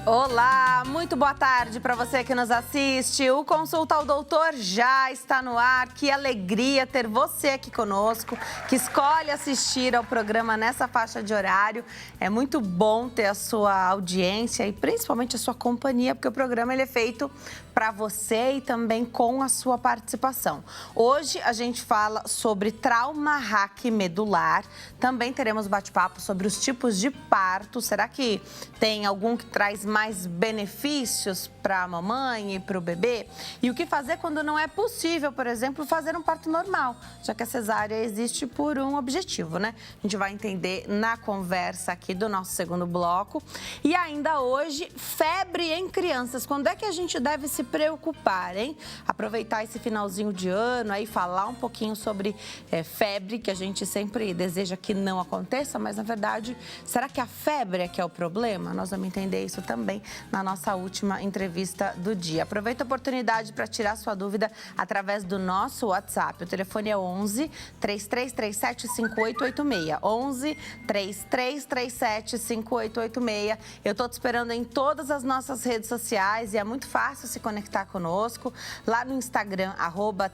Olá, muito boa tarde para você que nos assiste. O Consulta ao Doutor já está no ar. Que alegria ter você aqui conosco, que escolhe assistir ao programa nessa faixa de horário. É muito bom ter a sua audiência e principalmente a sua companhia, porque o programa ele é feito para você e também com a sua participação. Hoje a gente fala sobre trauma raquimedular. Também teremos bate-papo sobre os tipos de parto. Será que tem algum que traz mais benefícios para a mamãe e para o bebê? E o que fazer quando não é possível, por exemplo, fazer um parto normal, já que a cesárea existe por um objetivo, né? A gente vai entender na conversa aqui do nosso segundo bloco. E ainda hoje, febre em crianças. Quando é que a gente deve se preocupar, hein? Aproveitar esse finalzinho de ano aí, falar um pouquinho sobre febre, que a gente sempre deseja que não aconteça, mas na verdade, será que a febre é que é o problema? Nós vamos entender isso também na nossa última entrevista do dia. Aproveita a oportunidade para tirar sua dúvida através do nosso WhatsApp. O telefone é 11 3337 5886. 11 3337 5886. Eu estou te esperando em todas as nossas redes sociais e é muito fácil se conectar conosco. Lá no Instagram,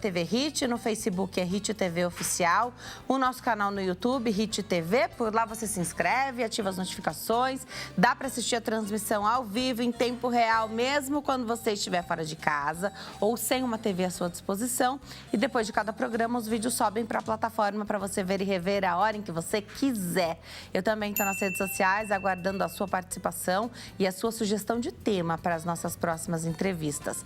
@TVHit, no Facebook é Hit TV Oficial, o nosso canal no YouTube, Hit TV. Por lá você se inscreve, ativa as notificações, dá para assistir a transmissão ao vivo, em tempo real, mesmo quando você estiver fora de casa ou sem uma TV à sua disposição. E depois de cada programa, os vídeos sobem para a plataforma para você ver e rever a hora em que você quiser. Eu também estou nas redes sociais, aguardando a sua participação e a sua sugestão de tema para as nossas próximas entrevistas.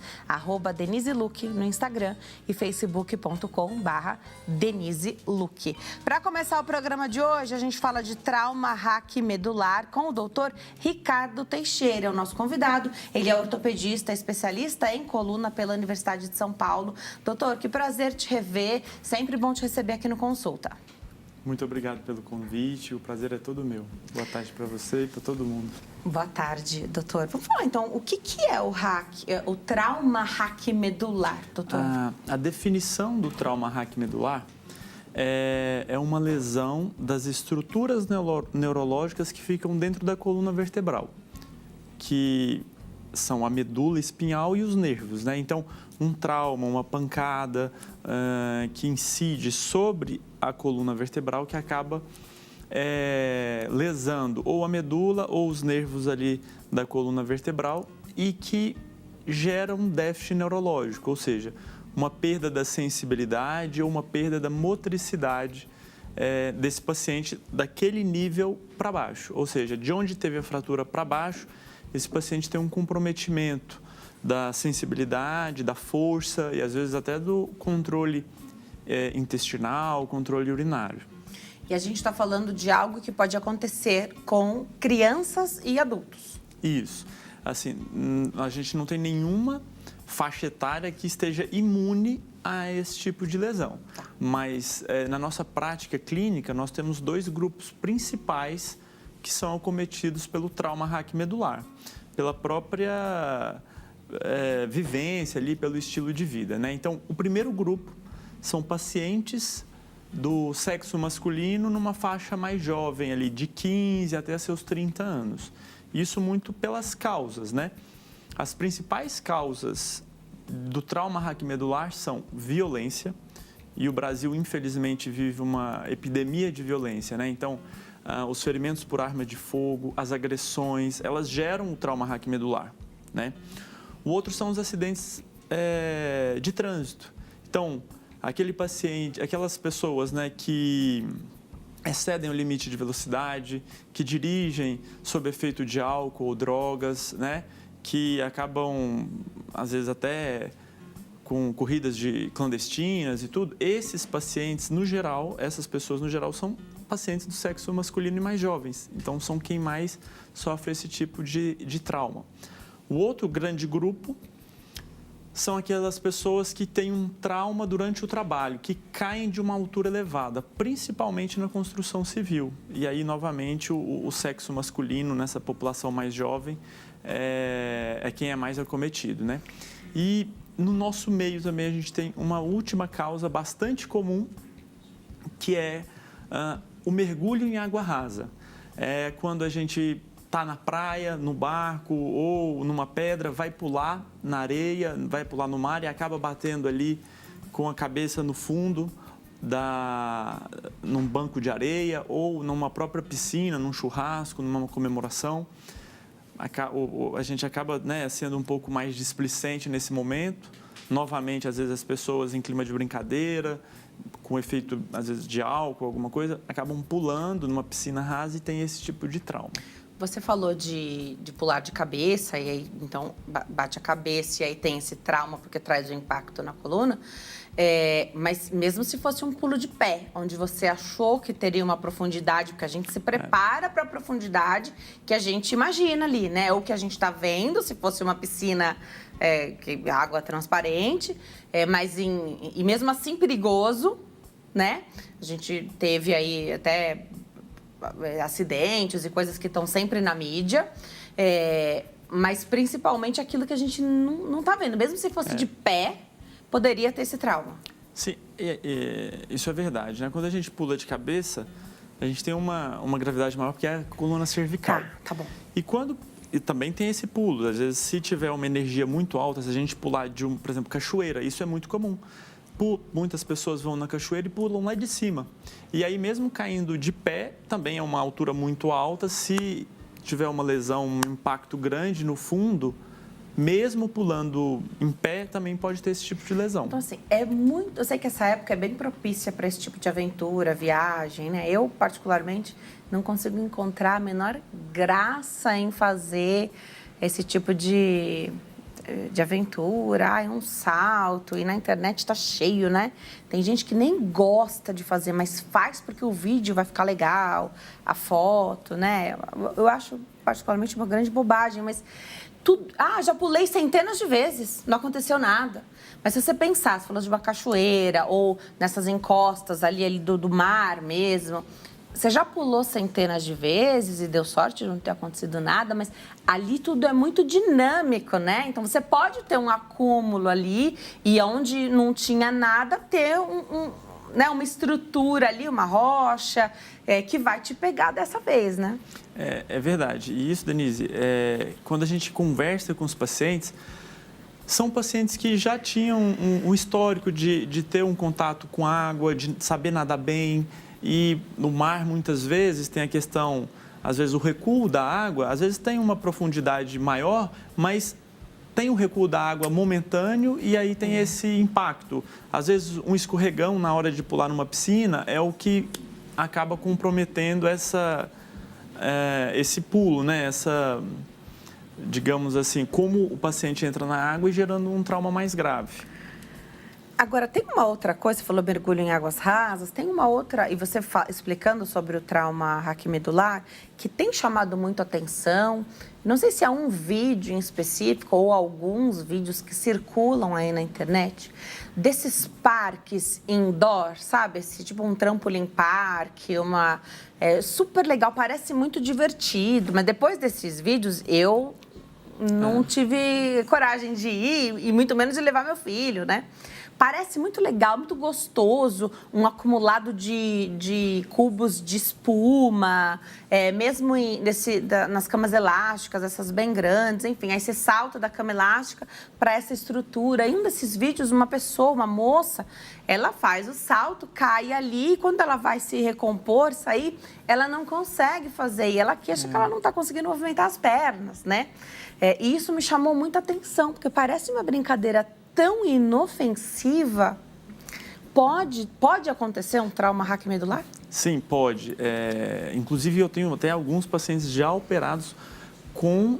@Denise Luque no Instagram e facebook.com/Denise Luque. Para começar o programa de hoje, a gente fala de trauma raquimedular com o doutor Ricardo Teixeira, é o nosso convidado. Ele é ortopedista, especialista em coluna pela Universidade de São Paulo. Doutor, que prazer te rever, sempre bom te receber aqui no Consulta. Muito obrigado pelo convite, o prazer é todo meu. Boa tarde para você e para todo mundo. Boa tarde, doutor. Vamos falar então, o que é o trauma raquimedular, doutor? A definição do trauma raquimedular é uma lesão das estruturas neurológicas que ficam dentro da coluna vertebral, que são a medula espinhal e os nervos, né? Então, um trauma, uma pancada que incide sobre a coluna vertebral que acaba lesando ou a medula ou os nervos ali da coluna vertebral e que gera um déficit neurológico, ou seja, uma perda da sensibilidade ou uma perda da motricidade desse paciente daquele nível para baixo, ou seja, de onde teve a fratura para baixo, esse paciente tem um comprometimento da sensibilidade, da força e às vezes até do controle intestinal, controle urinário. E a gente está falando de algo que pode acontecer com crianças e adultos. Isso. Assim, a gente não tem nenhuma faixa etária que esteja imune a esse tipo de lesão. Mas na nossa prática clínica, nós temos dois grupos principais que são acometidos pelo trauma raquimedular, pela própria vivência ali, pelo estilo de vida, né? Então, o primeiro grupo são pacientes do sexo masculino numa faixa mais jovem ali, de 15 até seus 30 anos. Isso muito pelas causas, né? As principais causas do trauma raquimedular são violência, e o Brasil, infelizmente, vive uma epidemia de violência, né? Então, os ferimentos por arma de fogo, as agressões, elas geram o trauma raquimedular, né? O outro são os acidentes de trânsito. Então, aquele paciente, aquelas pessoas, né, que excedem o limite de velocidade, que dirigem sob efeito de álcool ou drogas, né, que acabam, às vezes, até com corridas clandestinas e tudo. Esses pacientes, no geral, essas pessoas, no geral, são pacientes do sexo masculino e mais jovens. Então, são quem mais sofre esse tipo de trauma. O outro grande grupo são aquelas pessoas que têm um trauma durante o trabalho, que caem de uma altura elevada, principalmente na construção civil. E aí, novamente, o sexo masculino nessa população mais jovem é quem é mais acometido, né? E no nosso meio também a gente tem uma última causa bastante comum, que é o mergulho em água rasa. É quando a gente está na praia, no barco ou numa pedra, vai pular na areia, vai pular no mar e acaba batendo ali com a cabeça no fundo num banco de areia ou numa própria piscina, num churrasco, numa comemoração. A gente acaba, né, sendo um pouco mais displicente nesse momento. Novamente, às vezes as pessoas em clima de brincadeira, com efeito, às vezes, de álcool, alguma coisa, acabam pulando numa piscina rasa e tem esse tipo de trauma. Você falou de pular de cabeça, e aí, então, bate a cabeça e aí tem esse trauma porque traz o impacto na coluna. Mas mesmo se fosse um pulo de pé, onde você achou que teria uma profundidade, porque a gente se prepara para a profundidade que a gente imagina ali, né? Ou que a gente está vendo, se fosse uma piscina que água transparente, e mesmo assim perigoso, né? A gente teve aí até acidentes e coisas que estão sempre na mídia, mas principalmente aquilo que a gente não está vendo. Mesmo se fosse de pé, poderia ter esse trauma. Sim, isso é verdade, né? Quando a gente pula de cabeça, a gente tem uma gravidade maior porque é a coluna cervical. Tá bom. E também tem esse pulo. Às vezes, se tiver uma energia muito alta, se a gente pular de, por exemplo, cachoeira, isso é muito comum. Muitas pessoas vão na cachoeira e pulam lá de cima. E aí, mesmo caindo de pé, também é uma altura muito alta. Se tiver uma lesão, um impacto grande no fundo, mesmo pulando em pé, também pode ter esse tipo de lesão. Então, assim, eu sei que essa época é bem propícia para esse tipo de aventura, viagem, né? Eu, particularmente, não consigo encontrar a menor graça em fazer esse tipo de aventura, um salto, e na internet tá cheio, né? Tem gente que nem gosta de fazer, mas faz porque o vídeo vai ficar legal, a foto, né? Eu acho particularmente uma grande bobagem, mas já pulei centenas de vezes, não aconteceu nada. Mas se você pensar, você falou de uma cachoeira ou nessas encostas ali do mar mesmo, você já pulou centenas de vezes e deu sorte de não ter acontecido nada, mas ali tudo é muito dinâmico, né? Então, você pode ter um acúmulo ali e onde não tinha nada, ter uma estrutura ali, uma rocha, que vai te pegar dessa vez, né? É verdade. E isso, Denise, quando a gente conversa com os pacientes, são pacientes que já tinham um histórico de ter um contato com água, de saber nadar bem. E no mar, muitas vezes, tem a questão, às vezes, o recuo da água, às vezes tem uma profundidade maior, mas tem o recuo da água momentâneo e aí tem esse impacto. Às vezes, um escorregão na hora de pular numa piscina é o que acaba comprometendo esse pulo, né? Digamos assim, como o paciente entra na água e gerando um trauma mais grave. Agora, tem uma outra coisa, você falou mergulho em águas rasas, tem uma outra, e você explicando sobre o trauma raquimedular, que tem chamado muito atenção. Não sei se há um vídeo em específico ou alguns vídeos que circulam aí na internet, desses parques indoor, sabe? Tipo um trampolim park, super legal, parece muito divertido, mas depois desses vídeos eu não tive coragem de ir e muito menos de levar meu filho, né? Parece muito legal, muito gostoso, um acumulado de cubos de espuma, mesmo nas camas elásticas, essas bem grandes, enfim. Aí você salta da cama elástica para essa estrutura. Em um desses vídeos, uma moça, ela faz o salto, cai ali, e quando ela vai se recompor, sair, ela não consegue fazer. E ela aqui acha que ela não está conseguindo movimentar as pernas, né? E isso me chamou muita atenção, porque parece uma brincadeira tão inofensiva. Pode acontecer um trauma raquimedular? Sim, pode. Inclusive, eu tenho até alguns pacientes já operados com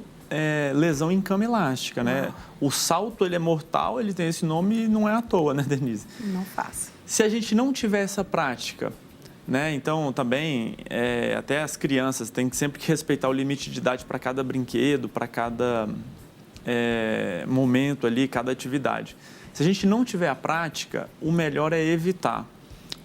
lesão em cama elástica, né? O salto, ele é mortal, ele tem esse nome e não é à toa, né, Denise? Não faça. Se a gente não tiver essa prática, né? Então, também, até as crianças têm sempre que respeitar o limite de idade para cada brinquedo, para cada momento ali, cada atividade. Se a gente não tiver a prática, o melhor é evitar.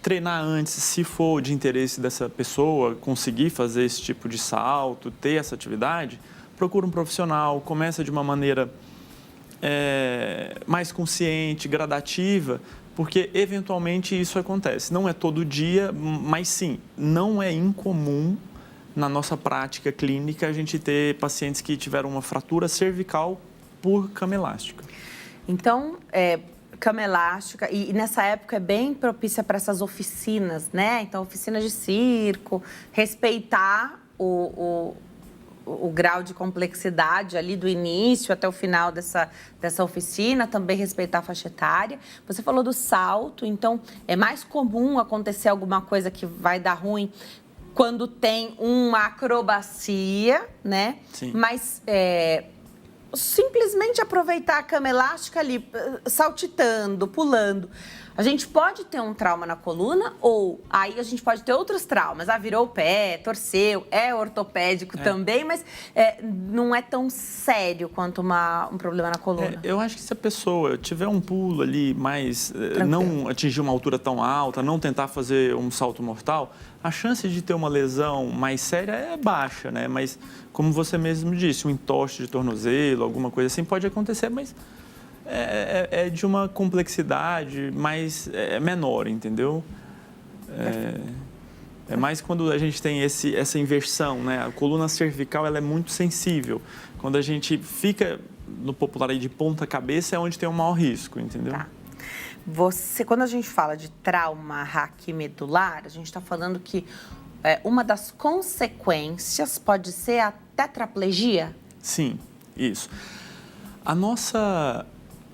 Treinar antes, se for de interesse dessa pessoa, conseguir fazer esse tipo de salto, ter essa atividade, procura um profissional, começa de uma maneira mais consciente, gradativa, porque eventualmente isso acontece. Não é todo dia, mas sim, não é incomum na nossa prática clínica, a gente ter pacientes que tiveram uma fratura cervical por cama elástica. Então, cama elástica, e nessa época é bem propícia para essas oficinas, né? Então, oficinas de circo, respeitar o grau de complexidade ali do início até o final dessa oficina, também respeitar a faixa etária. Você falou do salto, então é mais comum acontecer alguma coisa que vai dar ruim quando tem uma acrobacia, né? Sim. Mas simplesmente aproveitar a cama elástica ali, saltitando, pulando. A gente pode ter um trauma na coluna ou aí a gente pode ter outros traumas. Virou o pé, torceu, é ortopédico também, mas não é tão sério quanto um problema na coluna. Eu acho que se a pessoa tiver um pulo ali mais, não atingir uma altura tão alta, não tentar fazer um salto mortal, a chance de ter uma lesão mais séria é baixa, né? Mas, como você mesmo disse, um entorse de tornozelo, alguma coisa assim pode acontecer, mas é de uma complexidade mais menor, entendeu? É mais quando a gente tem essa inversão, né? A coluna cervical ela é muito sensível. Quando a gente fica, no popular aí, de ponta cabeça, é onde tem o maior risco, entendeu? Tá. Quando a gente fala de trauma raquimedular, a gente está falando que uma das consequências pode ser a tetraplegia? Sim, isso.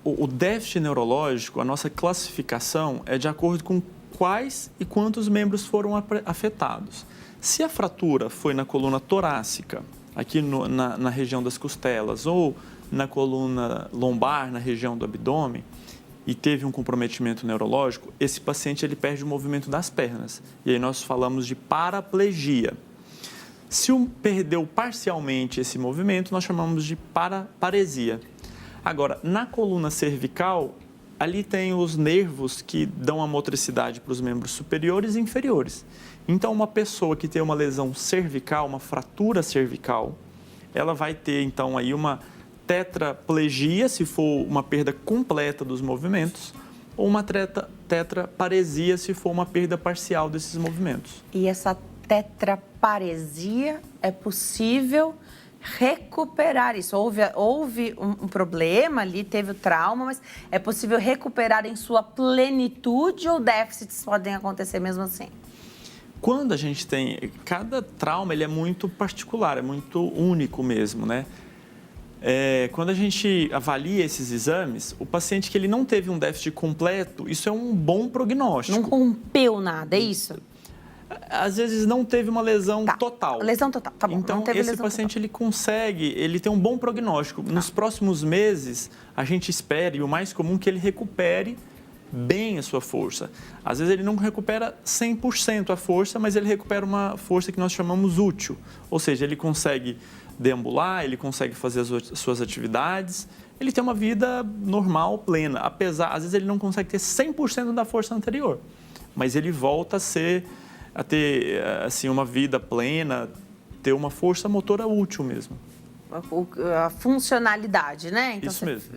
O déficit neurológico, a nossa classificação é de acordo com quais e quantos membros foram afetados. Se a fratura foi na coluna torácica, aqui na região das costelas, ou na coluna lombar, na região do abdômen, e teve um comprometimento neurológico, esse paciente ele perde o movimento das pernas. E aí nós falamos de paraplegia. Se perdeu parcialmente esse movimento, nós chamamos de paresia. Agora, na coluna cervical, ali tem os nervos que dão a motricidade para os membros superiores e inferiores. Então, uma pessoa que tem uma lesão cervical, uma fratura cervical, ela vai ter, então, aí uma tetraplegia, se for uma perda completa dos movimentos, ou uma tetraparesia, se for uma perda parcial desses movimentos. E essa tetraparesia é possível recuperar isso? Houve um problema ali, teve o trauma, mas é possível recuperar em sua plenitude ou déficits podem acontecer mesmo assim? Quando a gente tem... Cada trauma ele é muito particular, é muito único mesmo, né? Quando a gente avalia esses exames, o paciente que ele não teve um déficit completo, isso é um bom prognóstico. Não rompeu nada, é isso? Às vezes não teve uma lesão total. Lesão total, tá bom. Então, não teve esse lesão paciente, total. ele tem um bom prognóstico. Nos próximos meses, a gente espera, e o mais comum, que ele recupere bem a sua força. Às vezes ele não recupera 100% a força, mas ele recupera uma força que nós chamamos útil. Ou seja, ele consegue deambular, ele consegue fazer as suas atividades, ele tem uma vida normal, plena. Às vezes ele não consegue ter 100% da força anterior, mas ele volta a ter assim, uma vida plena, ter uma força motora útil mesmo. A funcionalidade, né? Então, isso mesmo.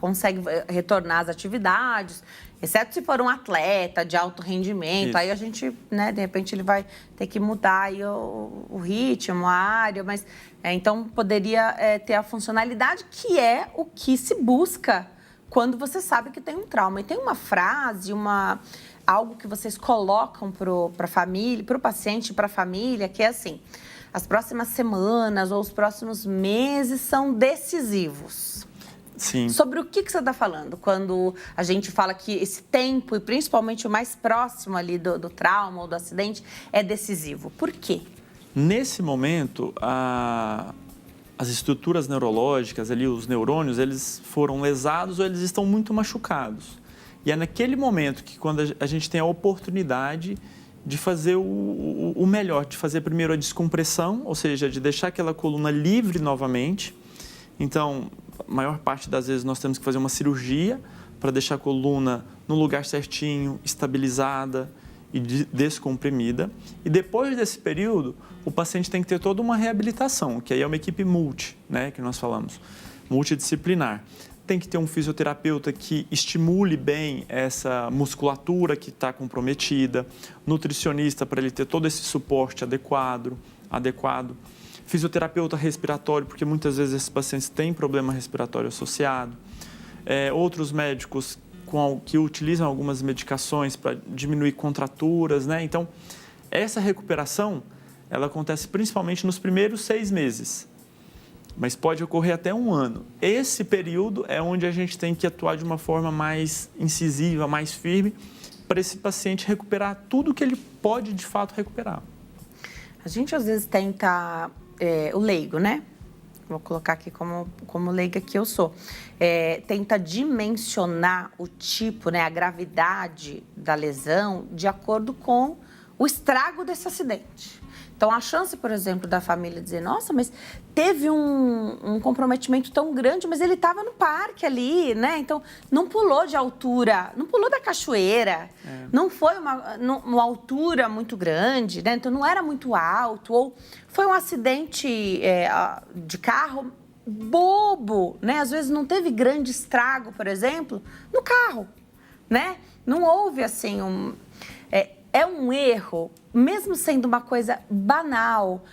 Consegue retornar às atividades, exceto se for um atleta de alto rendimento, isso. Aí a gente, né, de repente ele vai ter que mudar aí o ritmo, a área, mas então poderia ter a funcionalidade que é o que se busca quando você sabe que tem um trauma. E tem uma frase, algo que vocês colocam para a família, para o paciente, para a família, que é assim: as próximas semanas ou os próximos meses são decisivos. Sim. Sobre o que você está falando quando a gente fala que esse tempo, e principalmente o mais próximo ali do trauma ou do acidente, é decisivo? Por quê? Nesse momento, as estruturas neurológicas, ali, os neurônios, eles foram lesados ou eles estão muito machucados. E é naquele momento que, quando a gente tem a oportunidade de fazer o melhor, de fazer primeiro a descompressão, ou seja, de deixar aquela coluna livre novamente. Então, a maior parte das vezes nós temos que fazer uma cirurgia para deixar a coluna no lugar certinho, estabilizada e descomprimida. E depois desse período, o paciente tem que ter toda uma reabilitação, que aí é uma equipe multi, né, que nós falamos, multidisciplinar. tem que ter um fisioterapeuta que estimule bem essa musculatura que está comprometida, nutricionista para ele ter todo esse suporte adequado. Fisioterapeuta respiratório, porque muitas vezes esses pacientes têm problema respiratório associado. Outros médicos que utilizam algumas medicações para diminuir contraturas, né? Então, essa recuperação, ela acontece principalmente nos primeiros 6 meses, mas pode ocorrer até 1 ano. Esse período é onde a gente tem que atuar de uma forma mais incisiva, mais firme, para esse paciente recuperar tudo que ele pode, de fato, recuperar. A gente, às vezes, tenta... o leigo, né? Vou colocar aqui como leiga que eu sou. Tenta dimensionar o tipo, né, a gravidade da lesão de acordo com o estrago desse acidente. Então, a chance, por exemplo, da família dizer, nossa, mas teve um comprometimento tão grande, mas ele estava no parque ali, né? Então, não pulou de altura, não pulou da cachoeira, não foi uma altura muito grande, né? Então, não era muito alto, ou foi um acidente de carro bobo, né? Às vezes não teve grande estrago, por exemplo, no carro, né? Não houve, assim, é um erro, mesmo sendo uma coisa banal,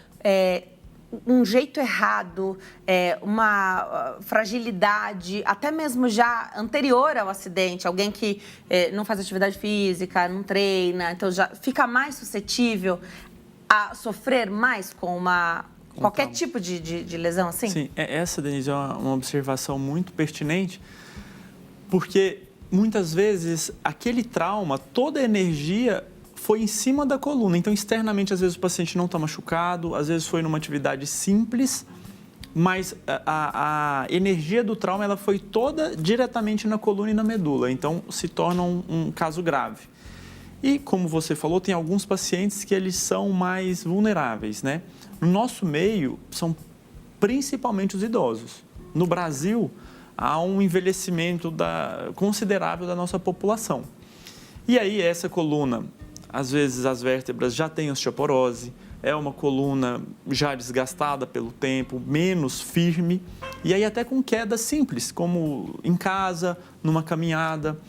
um jeito errado, uma fragilidade, até mesmo já anterior ao acidente, alguém que não faz atividade física, não treina, então já fica mais suscetível a sofrer mais com qualquer tipo de lesão assim? Sim, essa, Denise, é uma observação muito pertinente, porque muitas vezes aquele trauma, toda a energia foi em cima da coluna. Então, externamente, às vezes o paciente não está machucado, às vezes foi numa atividade simples, mas a energia do trauma ela foi toda diretamente na coluna e na medula. Então, se torna um caso grave. E, como você falou, tem alguns pacientes que eles são mais vulneráveis, né? No nosso meio, são principalmente os idosos. No Brasil, há um envelhecimento considerável da nossa população. E aí, essa coluna... Às vezes as vértebras já têm osteoporose, é uma coluna já desgastada pelo tempo, menos firme, e aí até com quedas simples, como em casa, numa caminhada.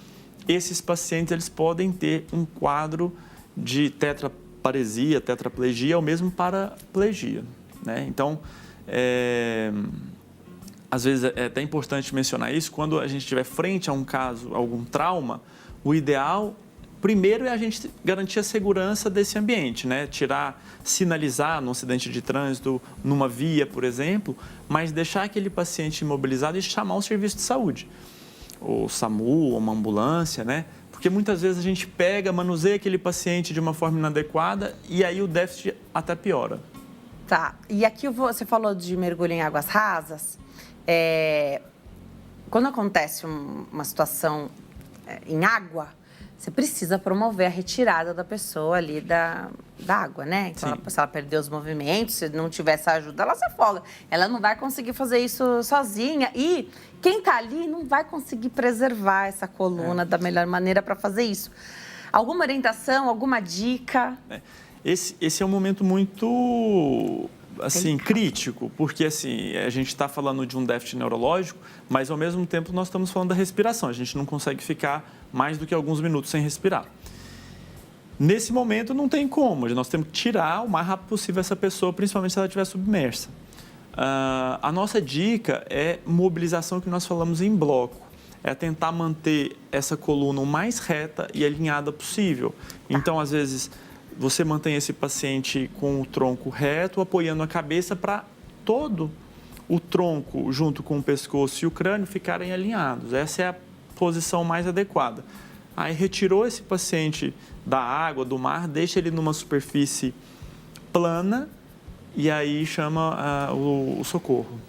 Esses pacientes eles podem ter um quadro de tetraparesia, tetraplegia ou mesmo paraplegia, né? Então, às vezes é até importante mencionar isso, quando a gente estiver frente a um caso, algum trauma, o ideal... Primeiro é a gente garantir a segurança desse ambiente, né? Sinalizar num acidente de trânsito, numa via, por exemplo, mas deixar aquele paciente imobilizado e chamar o serviço de saúde, o SAMU, ou uma ambulância, né? Porque muitas vezes a gente manuseia aquele paciente de uma forma inadequada e aí o déficit até piora. Tá, e aqui você falou de mergulho em águas rasas. Quando acontece uma situação em água, você precisa promover a retirada da pessoa ali da água, né? Então, se ela perder os movimentos, se não tiver essa ajuda, ela se afoga. Ela não vai conseguir fazer isso sozinha. E quem está ali não vai conseguir preservar essa coluna da melhor maneira para fazer isso. Alguma orientação, alguma dica? Esse é um momento muito... assim, crítico, porque assim, a gente está falando de um déficit neurológico, mas ao mesmo tempo nós estamos falando da respiração. A gente não consegue ficar mais do que alguns minutos sem respirar. Nesse momento não tem como, nós temos que tirar o mais rápido possível essa pessoa, principalmente se ela estiver submersa. A nossa dica é mobilização que nós falamos em bloco. É tentar manter essa coluna o mais reta e alinhada possível. Então, às vezes... Você mantém esse paciente com o tronco reto, apoiando a cabeça para todo o tronco, junto com o pescoço e o crânio, ficarem alinhados. Essa é a posição mais adequada. Aí retirou esse paciente da água, do mar, deixa ele numa superfície plana e aí chama o socorro.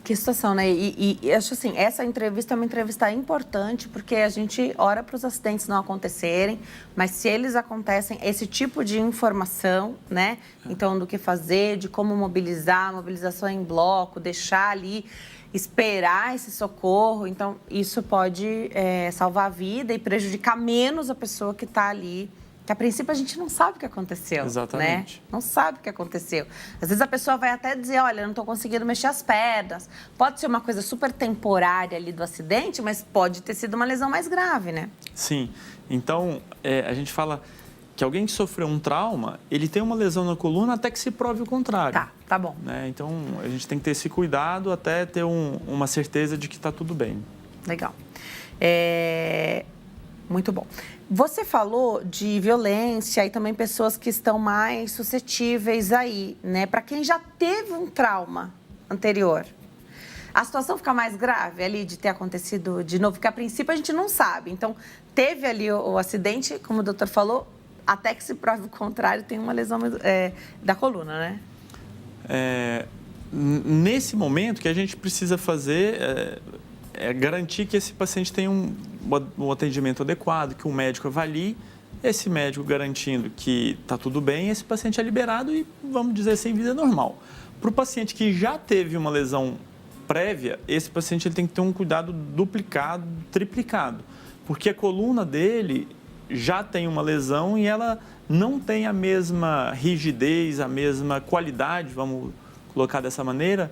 Que situação, né? E acho assim, essa entrevista é uma entrevista importante porque a gente ora para os acidentes não acontecerem, mas se eles acontecem, esse tipo de informação, né? Então, do que fazer, de como mobilizar, mobilização em bloco, deixar ali, esperar esse socorro. Então, isso pode salvar a vida e prejudicar menos a pessoa que está ali que a princípio a gente não sabe o que aconteceu. Exatamente. Né? Não sabe o que aconteceu. Às vezes a pessoa vai até dizer, olha, eu não estou conseguindo mexer as pernas. Pode ser uma coisa super temporária ali do acidente, mas pode ter sido uma lesão mais grave, né? Sim. Então, a gente fala que alguém que sofreu um trauma, ele tem uma lesão na coluna até que se prove o contrário. Tá bom. Né? Então, a gente tem que ter esse cuidado até ter uma certeza de que está tudo bem. Legal. Muito bom. Você falou de violência e também pessoas que estão mais suscetíveis aí, né? Para quem já teve um trauma anterior, a situação fica mais grave ali de ter acontecido de novo, porque a princípio a gente não sabe. Então, teve ali o acidente, como o doutor falou, até que se prove o contrário, tem uma lesão da coluna, né? Nesse momento, o que a gente precisa fazer é garantir que esse paciente tenha um atendimento adequado, que o médico avalie, esse médico garantindo que está tudo bem, esse paciente é liberado e, vamos dizer assim, vida normal. Para o paciente que já teve uma lesão prévia, esse paciente ele tem que ter um cuidado duplicado, triplicado, porque a coluna dele já tem uma lesão e ela não tem a mesma rigidez, a mesma qualidade, vamos colocar dessa maneira,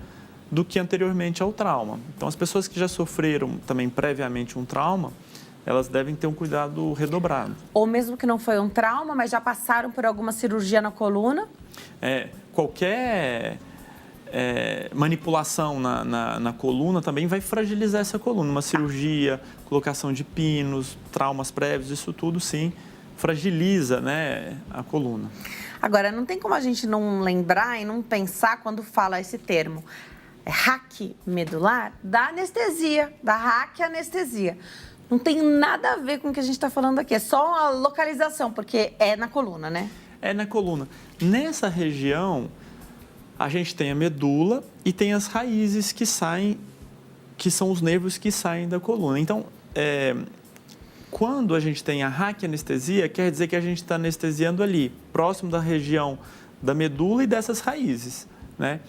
do que anteriormente ao trauma. Então, as pessoas que já sofreram também previamente um trauma, elas devem ter um cuidado redobrado. Ou mesmo que não foi um trauma, mas já passaram por alguma cirurgia na coluna? Qualquer manipulação na coluna também vai fragilizar essa coluna. Uma cirurgia, colocação de pinos, traumas prévios, isso tudo sim fragiliza, né, a coluna. Agora, não tem como a gente não lembrar e não pensar quando fala esse termo. Hack medular da anestesia, da hack anestesia. Não tem nada a ver com o que a gente está falando aqui, é só a localização, porque é na coluna, né? É na coluna. Nessa região, a gente tem a medula e tem as raízes que saem, que são os nervos que saem da coluna. Então, quando a gente tem a raquianestesia, quer dizer que a gente está anestesiando ali, próximo da região da medula e dessas raízes, né?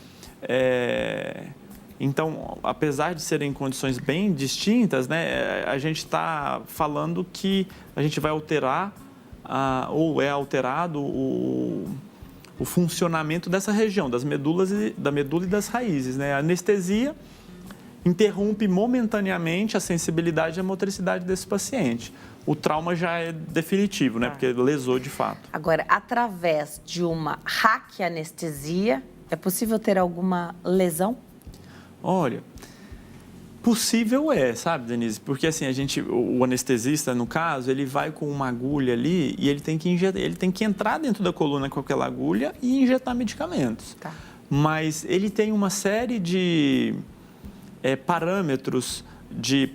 Então, apesar de serem condições bem distintas, né, a gente está falando que a gente vai alterar, ou é alterado o funcionamento dessa região, da medula e das raízes, né? A anestesia interrompe momentaneamente a sensibilidade e a motricidade desse paciente. O trauma já é definitivo, né? Porque lesou de fato. Agora, através de uma raquianestesia, é possível ter alguma lesão? Olha, possível sabe, Denise? Porque assim, o anestesista, no caso, ele vai com uma agulha ali e ele tem que entrar dentro da coluna com aquela agulha e injetar medicamentos. Tá. Mas ele tem uma série de parâmetros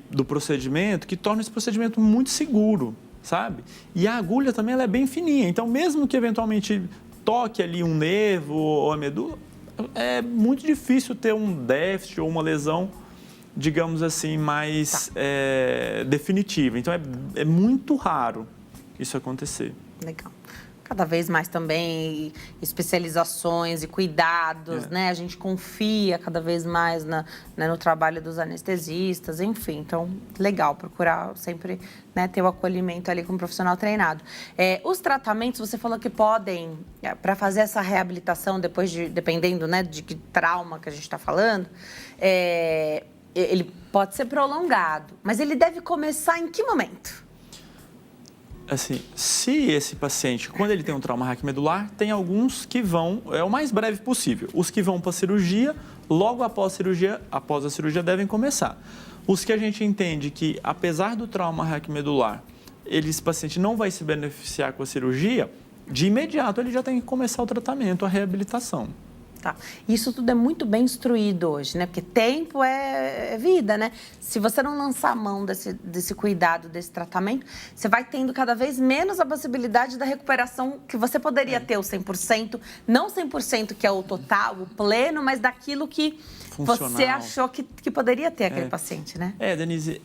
do procedimento que tornam esse procedimento muito seguro, sabe? E a agulha também ela é bem fininha, então mesmo que eventualmente toque ali um nervo ou a medula, é muito difícil ter um déficit ou uma lesão, digamos assim, mais definitiva. Então é muito raro isso acontecer. Legal. Cada vez mais também especializações e cuidados, né? A gente confia cada vez mais no trabalho dos anestesistas, enfim. Então, legal procurar sempre, né, ter o acolhimento ali com um profissional treinado. Os tratamentos, você falou que podem, para fazer essa reabilitação, dependendo, né, de que trauma que a gente está falando, ele pode ser prolongado, mas ele deve começar em que momento? Assim, se esse paciente, quando ele tem um trauma raquimedular, tem alguns que vão, o mais breve possível. Os que vão para a cirurgia, logo após a cirurgia devem começar. Os que a gente entende que, apesar do trauma raquimedular, esse paciente não vai se beneficiar com a cirurgia, de imediato ele já tem que começar o tratamento, a reabilitação. Tá. Isso tudo é muito bem instruído hoje, né? Porque tempo é vida, né? Se você não lançar a mão desse cuidado, desse tratamento, você vai tendo cada vez menos a possibilidade da recuperação que você poderia ter o 100%, não 100% que é o total, o pleno, mas daquilo que você achou que poderia ter aquele paciente, né? Denise,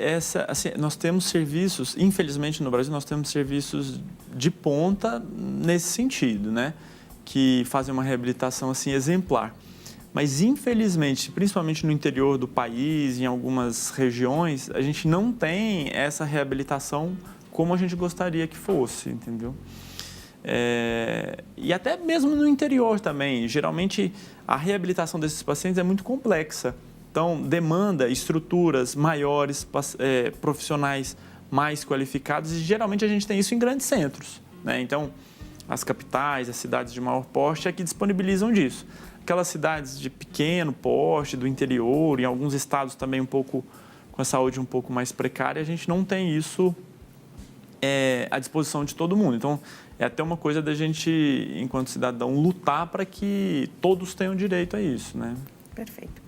nós temos serviços, infelizmente no Brasil, nós temos serviços de ponta nesse sentido, né? Que fazem uma reabilitação assim exemplar. Mas, infelizmente, principalmente no interior do país, em algumas regiões, a gente não tem essa reabilitação como a gente gostaria que fosse, entendeu? E até mesmo no interior também. Geralmente, a reabilitação desses pacientes é muito complexa. Então, demanda estruturas maiores, profissionais mais qualificados, e geralmente a gente tem isso em grandes centros, né? Então, as capitais, as cidades de maior porte é que disponibilizam disso. Aquelas cidades de pequeno porte, do interior, em alguns estados também um pouco com a saúde um pouco mais precária, a gente não tem isso à disposição de todo mundo. Então, é até uma coisa da gente, enquanto cidadão, lutar para que todos tenham direito a isso, né? Perfeito.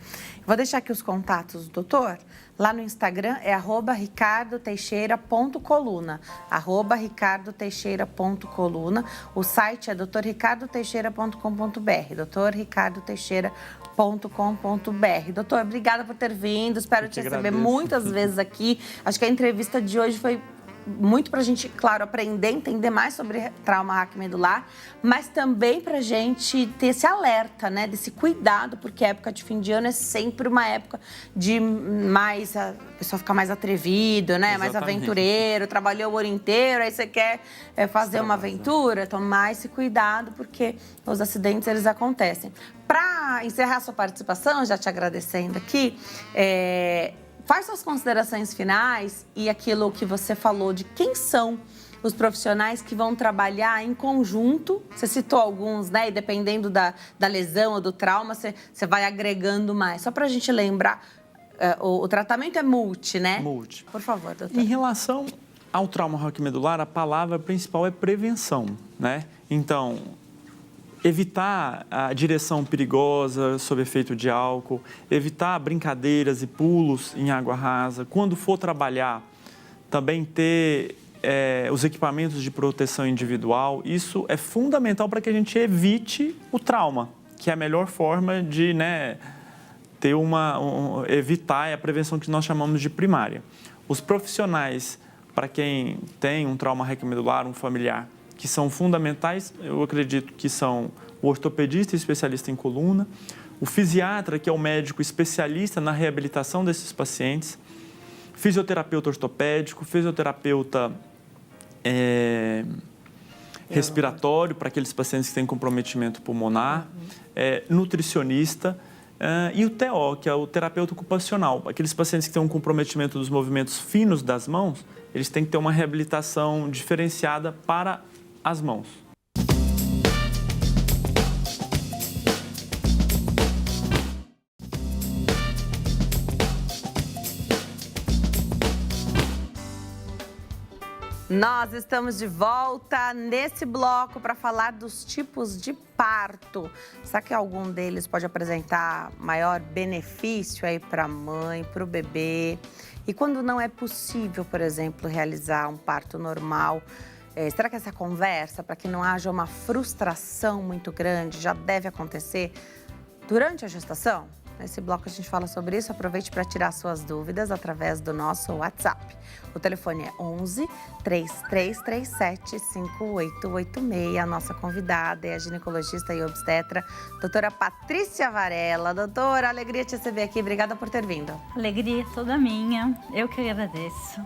Vou deixar aqui os contatos do doutor. Lá no Instagram é @ricardoteixeira.coluna, @ricardoteixeira.coluna. O site é drricardoteixeira.com.br, drricardoteixeira.com.br. Doutor, obrigada por ter vindo, espero te receber muitas vezes aqui. Acho que a entrevista de hoje foi muito para a gente, claro, aprender, entender mais sobre trauma raquimedular, mas também para a gente ter esse alerta, né, desse cuidado, porque a época de fim de ano é sempre uma época de mais, a pessoa fica mais atrevido, né, mais aventureiro, trabalhou o ano inteiro, aí você quer fazer uma aventura, tomar esse cuidado, porque os acidentes, eles acontecem. Para encerrar a sua participação, já te agradecendo aqui, faz suas considerações finais e aquilo que você falou de quem são os profissionais que vão trabalhar em conjunto. Você citou alguns, né? E dependendo da lesão ou do trauma, você vai agregando mais. Só para a gente lembrar, o tratamento é multi, né? Multi. Por favor, doutor. Em relação ao trauma raquimedular, a palavra principal é prevenção, né? Então, evitar a direção perigosa sob efeito de álcool, evitar brincadeiras e pulos em água rasa. Quando for trabalhar, também ter os equipamentos de proteção individual. Isso é fundamental para que a gente evite o trauma, que é a melhor forma de, né, ter evitar a prevenção que nós chamamos de primária. Os profissionais, para quem tem um trauma raquimedular, um familiar, que são fundamentais, eu acredito que são o ortopedista e especialista em coluna, o fisiatra, que é o médico especialista na reabilitação desses pacientes, fisioterapeuta ortopédico, fisioterapeuta respiratório para aqueles pacientes que têm comprometimento pulmonar, nutricionista e o TO, que é o terapeuta ocupacional. Aqueles pacientes que têm um comprometimento dos movimentos finos das mãos, eles têm que ter uma reabilitação diferenciada para as mãos. Nós estamos de volta nesse bloco para falar dos tipos de parto. Será que algum deles pode apresentar maior benefício aí para a mãe, para o bebê? E quando não é possível, por exemplo, realizar um parto normal, será que essa conversa, para que não haja uma frustração muito grande, já deve acontecer durante a gestação? Nesse bloco a gente fala sobre isso. Aproveite para tirar suas dúvidas através do nosso WhatsApp. O telefone é 11 3337 5886. A nossa convidada é a ginecologista e obstetra, doutora Patrícia Varela. Doutora, alegria te receber aqui. Obrigada por ter vindo. Alegria toda minha. Eu que agradeço.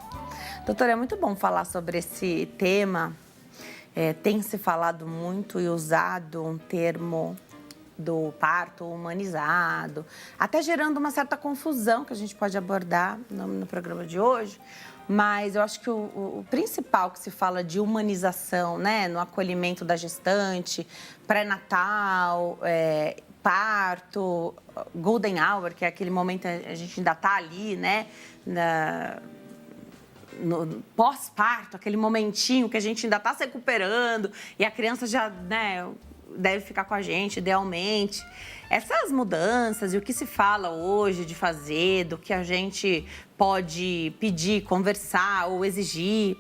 Doutora, é muito bom falar sobre esse tema. Tem se falado muito e usado um termo do parto humanizado, até gerando uma certa confusão que a gente pode abordar no programa de hoje, mas eu acho que o principal que se fala de humanização, né, no acolhimento da gestante, pré-natal, parto, golden hour, que é aquele momento a gente ainda está ali, né, no pós-parto, aquele momentinho que a gente ainda está se recuperando e a criança já, né, deve ficar com a gente, idealmente. Essas mudanças e o que se fala hoje de fazer, do que a gente pode pedir, conversar ou exigir.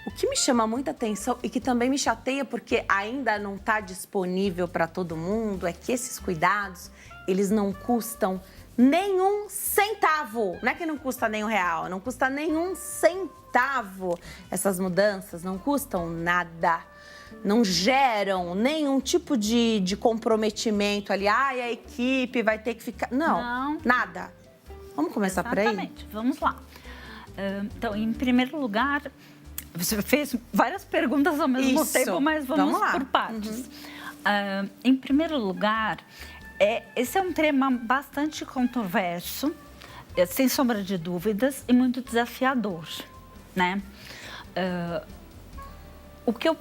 O que me chama muita atenção e que também me chateia porque ainda não está disponível para todo mundo é que esses cuidados, eles não custam nenhum centavo. Não é que não custa nenhum real, não custa nenhum centavo. Essas mudanças não custam nada. Não geram nenhum tipo de comprometimento ali. A equipe vai ter que ficar... Não, nada. Vamos começar por aí? Exatamente, vamos lá. Então, em primeiro lugar, Você fez várias perguntas ao mesmo Isso. tempo, mas vamos lá. por partes. Em primeiro lugar, esse é um tema bastante controverso, sem sombra de dúvidas, e muito desafiador, né? O que eu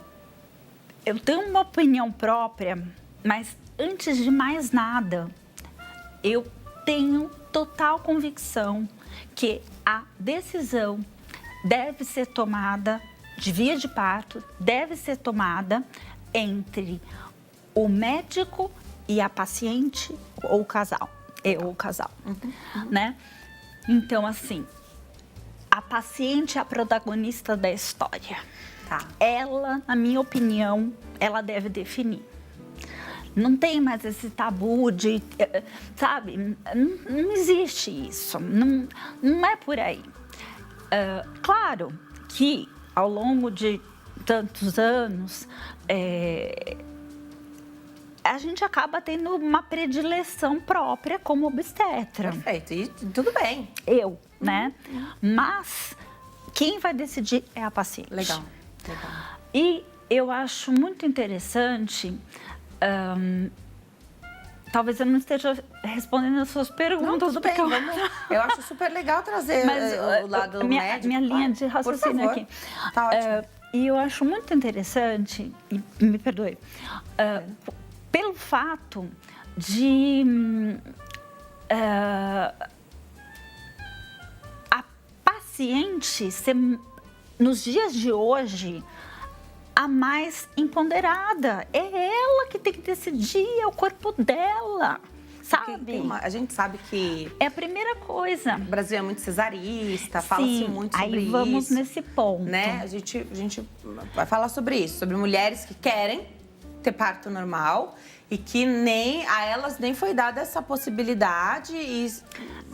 tenho uma opinião própria, mas antes de mais nada, eu tenho total convicção que a decisão deve ser tomada de via de parto, deve ser tomada entre o médico e a paciente ou o casal, né? Então, assim, a paciente é a protagonista da história. Tá. Ela, na minha opinião, ela deve definir. Não tem mais esse tabu de, sabe, não existe isso, não é por aí. Claro que ao longo de tantos anos, a gente acaba tendo uma predileção própria como obstetra. Perfeito, e tudo bem. Né? Mas quem vai decidir é a paciente. Legal. E eu acho muito interessante, talvez eu não esteja respondendo as suas perguntas. Não, tudo bem, eu acho super legal trazer o lado médico. Minha linha de raciocínio aqui. Tá ótimo. E eu acho muito interessante, e me perdoe, pelo fato de a paciente ser, nos dias de hoje, a mais empoderada. É ela que tem que decidir, é o corpo dela, sabe? A gente sabe que é a primeira coisa. o Brasil é muito cesarista, fala-se muito sobre isso. Aí vamos nesse ponto. Né? A gente vai falar sobre isso, sobre mulheres que querem ter parto normal e que a elas nem foi dada essa possibilidade e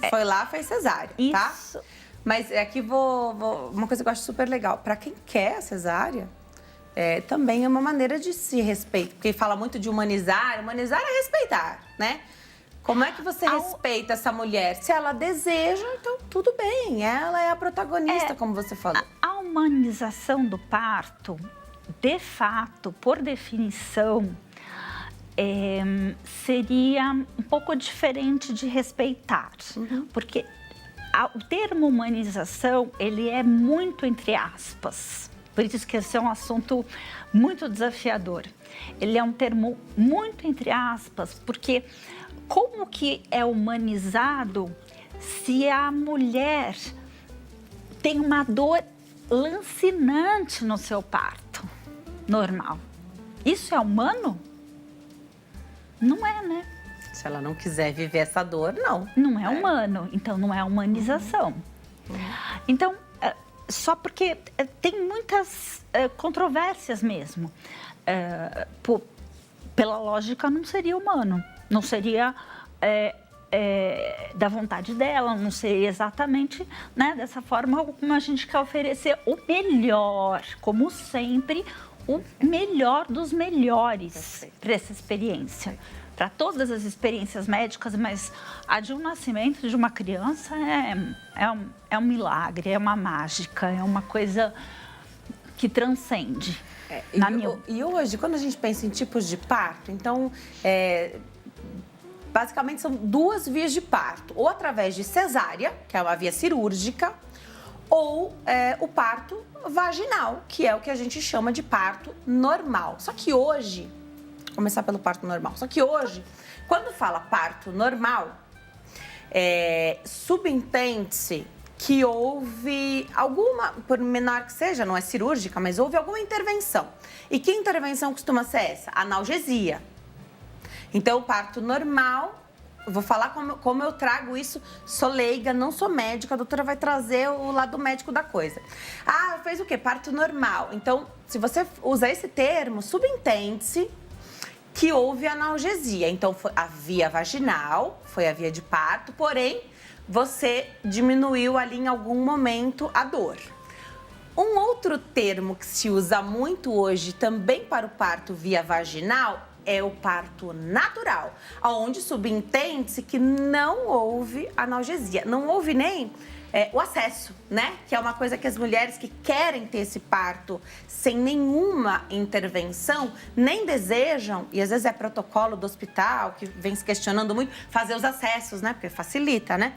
foi lá, fez cesárea, tá? Isso. Mas aqui uma coisa que eu acho super legal, para quem quer a cesárea, também é uma maneira de se respeitar, porque fala muito de humanizar é respeitar, né? Como é que você respeita essa mulher? Se ela deseja, então tudo bem, ela é a protagonista, como você falou. A humanização do parto, de fato, por definição, seria um pouco diferente de respeitar, porque o termo humanização, ele é muito entre aspas. Por isso que esse é um assunto muito desafiador. Ele é um termo muito entre aspas, porque como que é humanizado se a mulher tem uma dor lancinante no seu parto normal? Isso é humano? Não é, né? Se ela não quiser viver essa dor, não. Não é humano, então não é humanização. Então, só porque tem muitas controvérsias mesmo. Pela lógica, não seria humano. Não seria da vontade dela, não seria exatamente, né, dessa forma como a gente quer oferecer o melhor, como sempre, o melhor dos melhores para essa experiência. Para todas as experiências médicas, mas a de um nascimento de uma criança é um milagre, é uma mágica, é uma coisa que transcende. E hoje, quando a gente pensa em tipos de parto, então, basicamente são duas vias de parto. Ou através de cesárea, que é uma via cirúrgica, ou o parto vaginal, que é o que a gente chama de parto normal. Só que hoje... Começar pelo parto normal. Só que hoje, quando fala parto normal, subentende-se que houve alguma, por menor que seja, não é cirúrgica, mas houve alguma intervenção. E que intervenção costuma ser essa? Analgesia. Então, o parto normal, vou falar como eu trago isso, sou leiga, não sou médica, a doutora vai trazer o lado médico da coisa. Ah, fez o quê? Parto normal. Então, se você usa esse termo, subentende-se que houve analgesia. Então, foi a via vaginal, foi a via de parto, porém, você diminuiu ali em algum momento a dor. Um outro termo que se usa muito hoje também para o parto via vaginal é o parto natural, onde subentende-se que não houve analgesia, não houve nem o acesso, né? Que é uma coisa que as mulheres que querem ter esse parto sem nenhuma intervenção nem desejam, e às vezes é protocolo do hospital que vem se questionando muito, fazer os acessos, né? Porque facilita, né?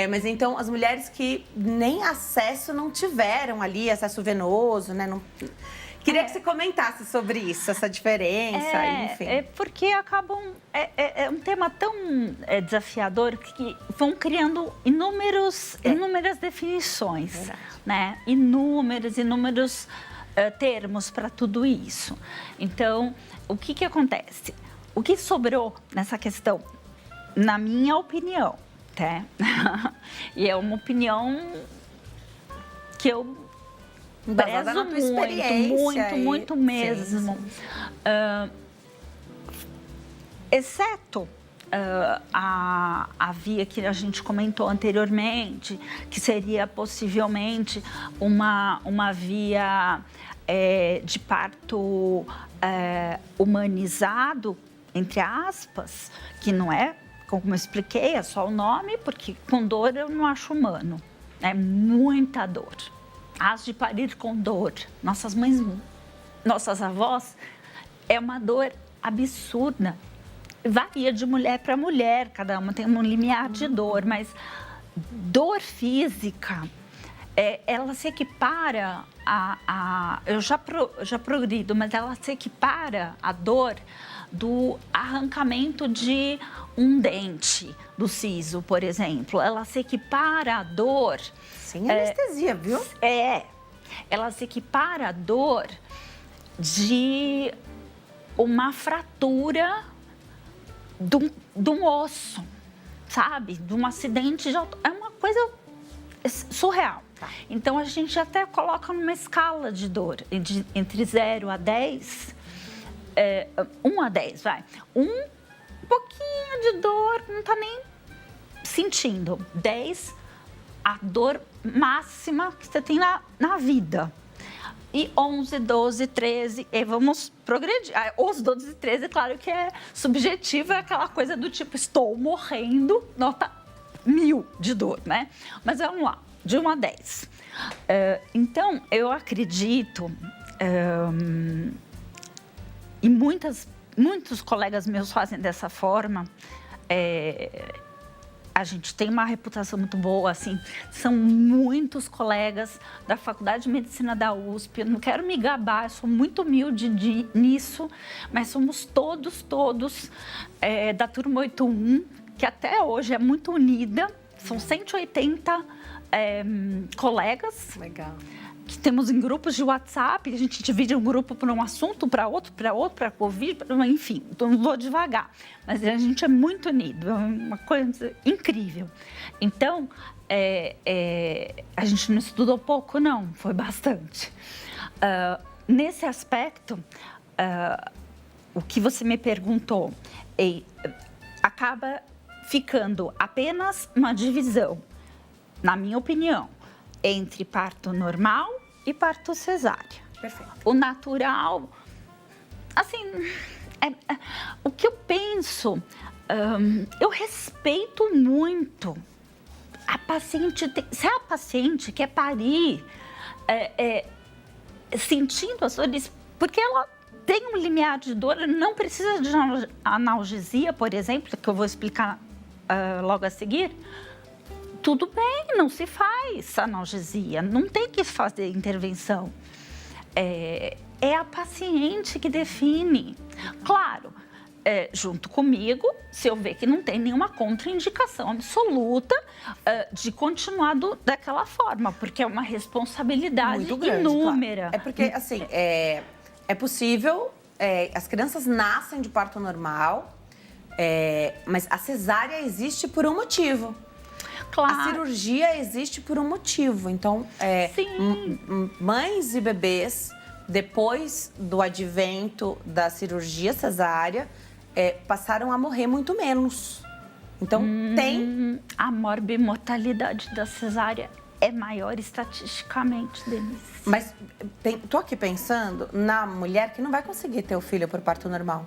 Mas então as mulheres que nem acesso não tiveram ali, acesso venoso, né? Não... Queria que você comentasse sobre isso, essa diferença, enfim. Porque acabam... É um tema tão desafiador que vão criando inúmeras definições, né? Inúmeros termos para tudo isso. Então, o que acontece? O que sobrou nessa questão, na minha opinião, tá? E é uma opinião que eu prezo muito mesmo. Exceto a via que a gente comentou anteriormente, que seria possivelmente uma via de parto humanizado, entre aspas, que não é, como eu expliquei, é só o nome, porque com dor eu não acho humano. É muita dor. As de parir com dor. Nossas mães, nossas avós, é uma dor absurda. Varia de mulher para mulher, cada uma tem um limiar de dor, mas dor física, ela se equipara eu já progrido, mas ela se equipara à dor do arrancamento de um dente do siso, por exemplo. Ela se equipara à dor... Sem anestesia, viu? Ela se equipara à dor de uma fratura de um osso, sabe? De um acidente de auto... É uma coisa surreal. Então, a gente até coloca numa escala de dor, entre 0 a 10... 1 a 10, vai. Um pouquinho de dor, não tá nem sentindo. 10, a dor máxima que você tem na vida. E 11, 12, 13, e vamos progredir. Os 12 e 13, claro que é subjetivo, é aquela coisa do tipo, estou morrendo, nota 1000 de dor, né? Mas vamos lá, de 1 a 10. Então, eu acredito... E muitos colegas meus fazem dessa forma. A gente tem uma reputação muito boa, assim. São muitos colegas da Faculdade de Medicina da USP. Eu não quero me gabar, eu sou muito humilde nisso, mas somos todos da turma 81, que até hoje é muito unida. São 180 colegas. Legal. Que temos em grupos de WhatsApp, a gente divide um grupo para um assunto, para outro, para Covid, enfim, então não vou devagar. Mas a gente é muito unido, é uma coisa incrível. Então, a gente não estudou pouco, não, foi bastante. Nesse aspecto, o que você me perguntou, acaba ficando apenas uma divisão, na minha opinião, entre parto normal e parto cesárea. Perfeito. O natural, assim, o que eu penso, eu respeito muito a paciente. Se a paciente quer parir sentindo as dores, porque ela tem um limiar de dor, não precisa de analgesia, por exemplo, que eu vou explicar logo a seguir. Tudo bem, não se faz analgesia, não tem que fazer intervenção. É a paciente que define. Claro, junto comigo, se eu ver que não tem nenhuma contraindicação absoluta de continuar daquela forma, porque é uma responsabilidade muito grande, inúmera. Claro. É porque, assim, é possível, as crianças nascem de parto normal, mas a cesárea existe por um motivo. Claro. A cirurgia existe por um motivo. Então, mães e bebês, depois do advento da cirurgia cesárea, passaram a morrer muito menos. Então, tem... A morbimortalidade da cesárea é maior estatisticamente, Denise. Mas tô aqui pensando na mulher que não vai conseguir ter o filho por parto normal.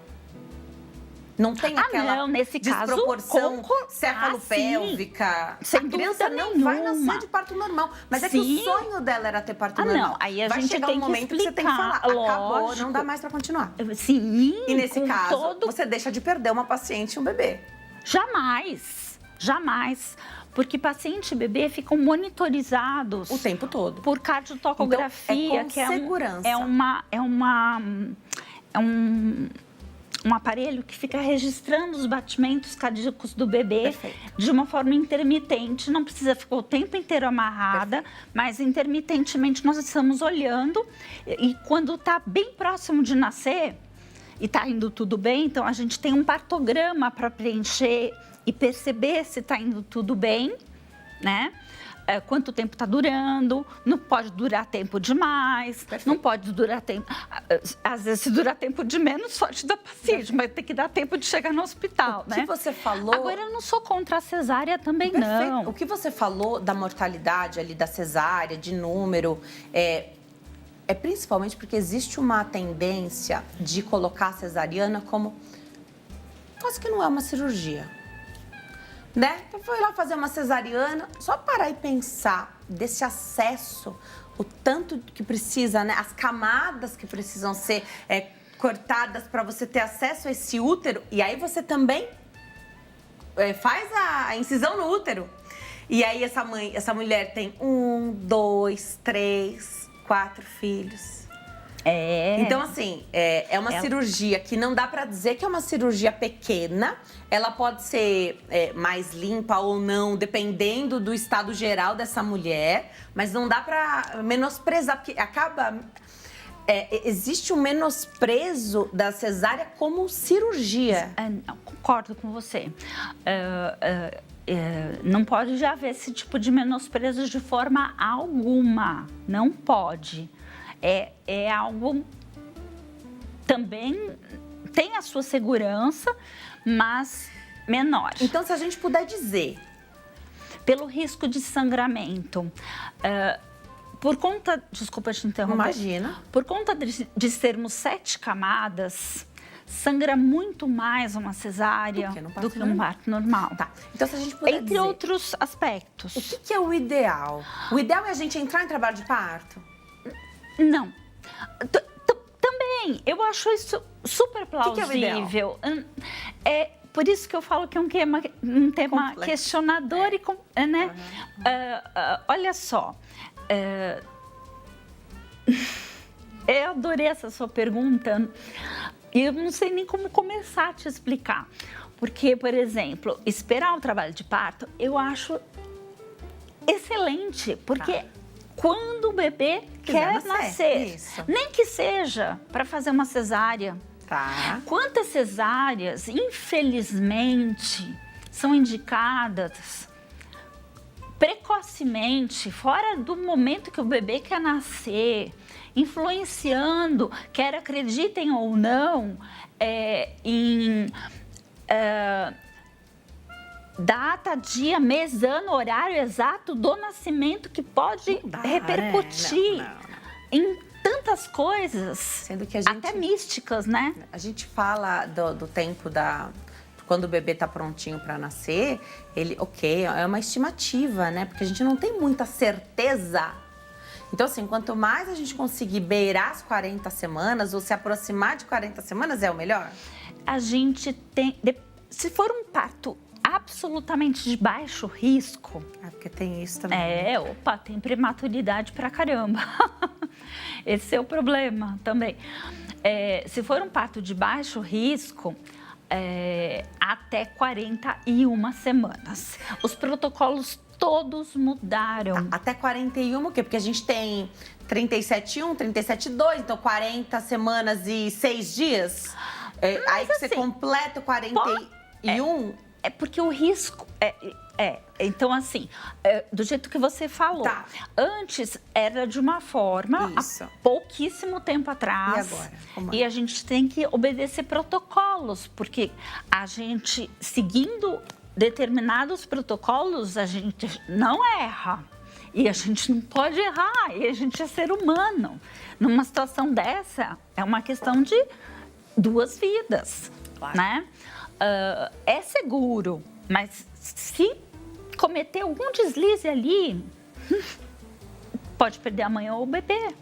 Não tem aquela não, nesse desproporção caso, cefalopélvica. Sem A criança dúvida não vai nenhuma. nascer de parto normal. Mas é que o sonho dela era ter parto normal. Não, aí a vai gente chegar tem um momento que você tem que falar, acabou, lógico. não dá mais para continuar. Sim, E nesse com caso, você deixa de perder uma paciente e um bebê. Jamais, jamais. Porque paciente e bebê ficam monitorizados O tempo todo. por cardiotocografia, Então, é com que segurança. é um aparelho que fica registrando os batimentos cardíacos do bebê. Perfeito. De uma forma intermitente. Não precisa ficar o tempo inteiro amarrada, mas intermitentemente nós estamos olhando. E quando está bem próximo de nascer e está indo tudo bem, então a gente tem um partograma para preencher e perceber se está indo tudo bem, né? Quanto tempo está durando, não pode durar tempo demais, Perfeito. não pode durar tempo... Às vezes, se durar tempo de menos, sorte da paciente, mas tem que dar tempo de chegar no hospital, O né? que você falou... Agora, eu não sou contra a cesárea também, Perfeito. não. O que você falou da mortalidade ali, da cesárea, de número, é principalmente porque existe uma tendência de colocar a cesariana como... Quase que não é uma cirurgia. Né? Então, foi lá fazer uma cesariana, só parar e pensar desse acesso, o tanto que precisa, né? As camadas que precisam ser cortadas para você ter acesso a esse útero. E aí você também faz a incisão no útero. E aí essa mulher tem 1, 2, 3, 4 filhos. Então, assim, é uma cirurgia que não dá pra dizer que é uma cirurgia pequena. Ela pode ser mais limpa ou não, dependendo do estado geral dessa mulher. Mas não dá pra menosprezar, porque acaba... existe um menosprezo da cesárea como cirurgia. Concordo com você. Não pode já haver esse tipo de menosprezo de forma alguma. Não pode. É algo também tem a sua segurança, mas menor. Então, se a gente puder dizer... Pelo risco de sangramento, por conta... Desculpa te interromper. Imagina. Por conta de sermos 7 camadas, sangra muito mais uma cesárea do que um parto normal. Tá. Então, se a gente puder Entre outros aspectos. O que é o ideal? O ideal é a gente entrar em trabalho de parto? Não. Também, eu acho isso super plausível. O que é o ideal? É por isso que eu falo que é um tema Complexo. questionador e... né? Olha só. Eu adorei essa sua pergunta. E eu não sei nem como começar a te explicar. Porque, por exemplo, esperar o trabalho de parto, eu acho excelente. Porque... Quando o bebê quer nascer, nem que seja para fazer uma cesárea. Tá. Quantas cesáreas, infelizmente, são indicadas precocemente, fora do momento que o bebê quer nascer, influenciando, quer acreditem ou não, em... data, dia, mês, ano, horário exato do nascimento que pode repercutir em tantas coisas, sendo que a gente, até místicas, né? A gente fala do tempo quando o bebê tá prontinho para nascer, é uma estimativa, né? Porque a gente não tem muita certeza. Então, assim, quanto mais a gente conseguir beirar as 40 semanas ou se aproximar de 40 semanas, é o melhor? A gente tem... Se for um parto absolutamente de baixo risco... porque tem isso também. Tem prematuridade pra caramba. Esse é o problema também. Se for um parto de baixo risco, até 41 semanas. Os protocolos todos mudaram. Até 41, o quê? Porque a gente tem 37,1, 37,2, então 40 semanas e 6 dias. Aí que você completa 41... porque o risco... Então, assim, do jeito que você falou. Tá. Antes era de uma forma, há pouquíssimo tempo atrás. E agora? Como é? E a gente tem que obedecer protocolos, porque a gente, seguindo determinados protocolos, a gente não erra. E a gente não pode errar, e a gente é ser humano. Numa situação dessa, é uma questão de 2 vidas, Claro. né? é seguro, mas se cometer algum deslize ali, pode perder a mãe ou o bebê.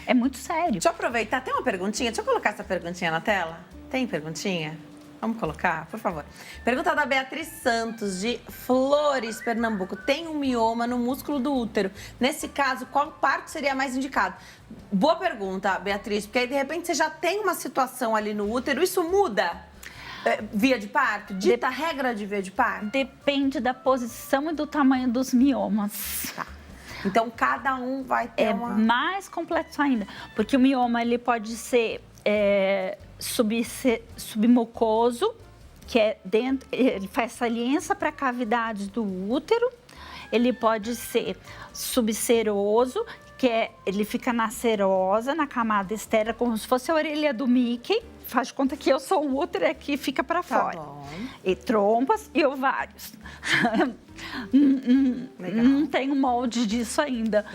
É muito sério. Deixa eu aproveitar, tem uma perguntinha? Deixa eu colocar essa perguntinha na tela. Tem perguntinha? Vamos colocar, por favor. Pergunta da Beatriz Santos, de Flores, Pernambuco. Tem um mioma no músculo do útero. Nesse caso, qual parto seria mais indicado? Boa pergunta, Beatriz, porque aí, de repente, você já tem uma situação ali no útero. Isso muda via de parto? Dita regra de via de parto? Depende da posição e do tamanho dos miomas. Tá. Então, cada um vai ter uma... mais complexo ainda, porque o mioma ele pode ser submucoso, que é dentro, ele faz saliência para a cavidade do útero. Ele pode ser subseroso, que ele fica na serosa, na camada externa, como se fosse a orelha do Mickey. Faz de conta que eu sou o útero e aqui fica para fora. Bom. E trompas e ovários. Não tem um molde disso ainda.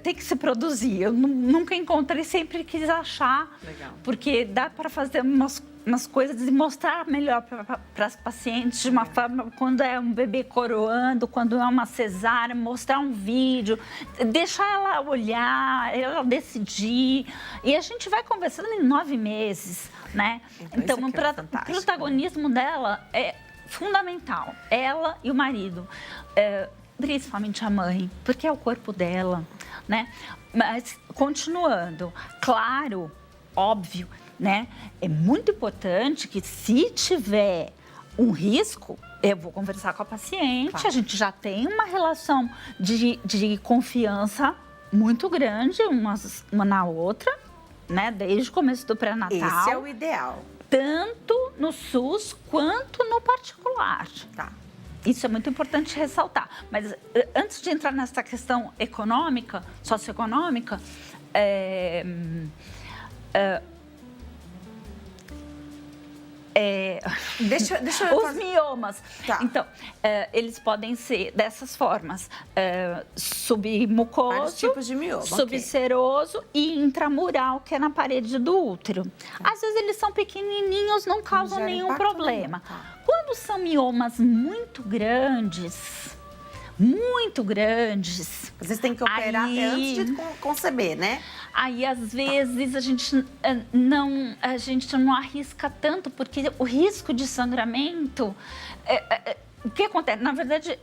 Tem que se produzir. Eu nunca encontrei, sempre quis achar. Legal. Porque dá para fazer umas coisas e mostrar melhor para as pacientes de uma forma, quando é um bebê coroando, quando é uma cesárea, mostrar um vídeo, deixar ela olhar, ela decidir. E a gente vai conversando em 9 meses, né? Então o protagonismo dela é fundamental, ela e o marido, principalmente a mãe, porque é o corpo dela, né? Mas, continuando, claro, óbvio, né? É muito importante que, se tiver um risco, eu vou conversar com a paciente, claro. A gente já tem uma relação de confiança muito grande uma na outra, né? Desde o começo do pré-natal. Esse é o ideal. Tanto no SUS quanto no particular. Tá. Isso é muito importante ressaltar. Mas antes de entrar nessa questão econômica, socioeconômica, Deixa eu os miomas. Tá. Então, eles podem ser dessas formas: submucoso, vários tipos de mioma, subseroso e intramural, que é na parede do útero. Às vezes eles são pequenininhos, não causam nenhum problema. Tá. Quando são miomas muito grandes, vocês têm que operar até antes de conceber, né? Aí, às vezes, a gente não arrisca tanto, porque o risco de sangramento... o que acontece? Na verdade,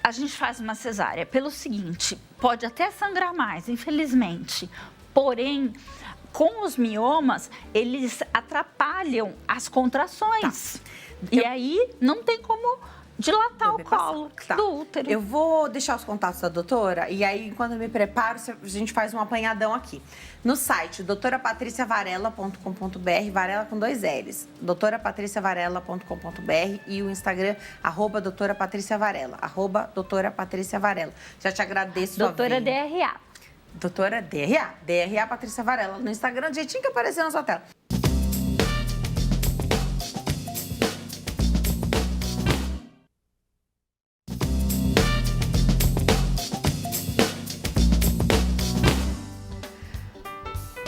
a gente faz uma cesárea pelo seguinte: pode até sangrar mais, infelizmente. Porém, com os miomas, eles atrapalham as contrações. Tá. E aí, não tem como dilatar o colo do útero. Eu vou deixar os contatos da doutora e aí, enquanto eu me preparo, a gente faz um apanhadão aqui. No site, doutorapatriciavarela.com.br, Varela com 2 L's, doutorapatriciavarela.com.br e o Instagram, @doutorapatriciavarela, @doutorapatriciavarela. Já te agradeço. Doutora DRA. Doutora DRA Patrícia Varela, no Instagram, do jeitinho que apareceu na sua tela.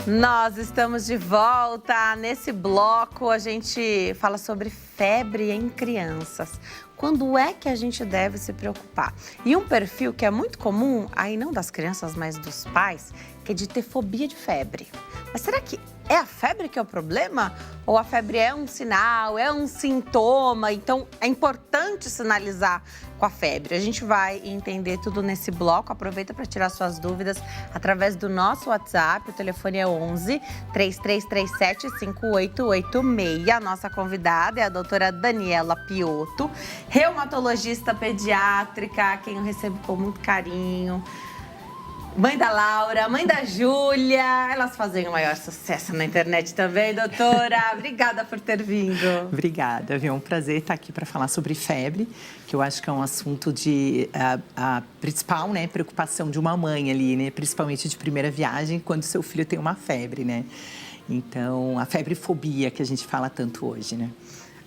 Nós estamos de volta. Nesse bloco, a gente fala sobre febre em crianças. Quando é que a gente deve se preocupar? E um perfil que é muito comum, aí não das crianças, mas dos pais, que é de ter fobia de febre. Mas será que é a febre que é o problema? Ou a febre é um sinal, é um sintoma? Então, é importante sinalizar com a febre. A gente vai entender tudo nesse bloco. Aproveita para tirar suas dúvidas através do nosso WhatsApp. O telefone é 11 3337 5886. A nossa convidada é a doutora Daniela Piotto, reumatologista pediátrica, quem eu recebo com muito carinho. Mãe da Laura, mãe da Júlia, elas fazem o maior sucesso na internet também, doutora. Obrigada por ter vindo. Obrigada, viu? É um prazer estar aqui para falar sobre febre, que eu acho que é um assunto de a principal, né, preocupação de uma mãe ali, né, principalmente de primeira viagem, quando seu filho tem uma febre, né? Então, a febrefobia que a gente fala tanto hoje, né?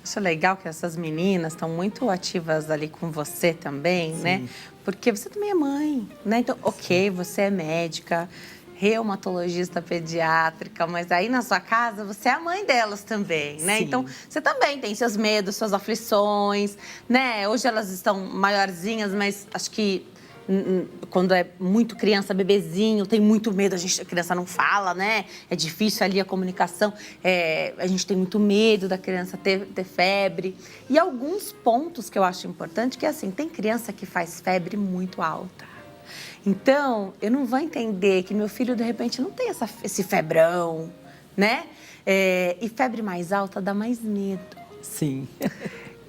Acho legal que essas meninas estão muito ativas ali com você também, sim, né? Porque você também é mãe, né? Então, ok, você é médica, reumatologista pediátrica, mas aí na sua casa você é a mãe delas também, né? Sim. Então, você também tem seus medos, suas aflições, né? Hoje elas estão maiorzinhas, mas acho que quando é muito criança, bebezinho, tem muito medo, a criança não fala, né? É difícil ali a comunicação, a gente tem muito medo da criança ter febre. E alguns pontos que eu acho importante, que é assim, tem criança que faz febre muito alta. Então, eu não vou entender que meu filho, de repente, não tem esse febrão, né? E febre mais alta dá mais medo. Sim.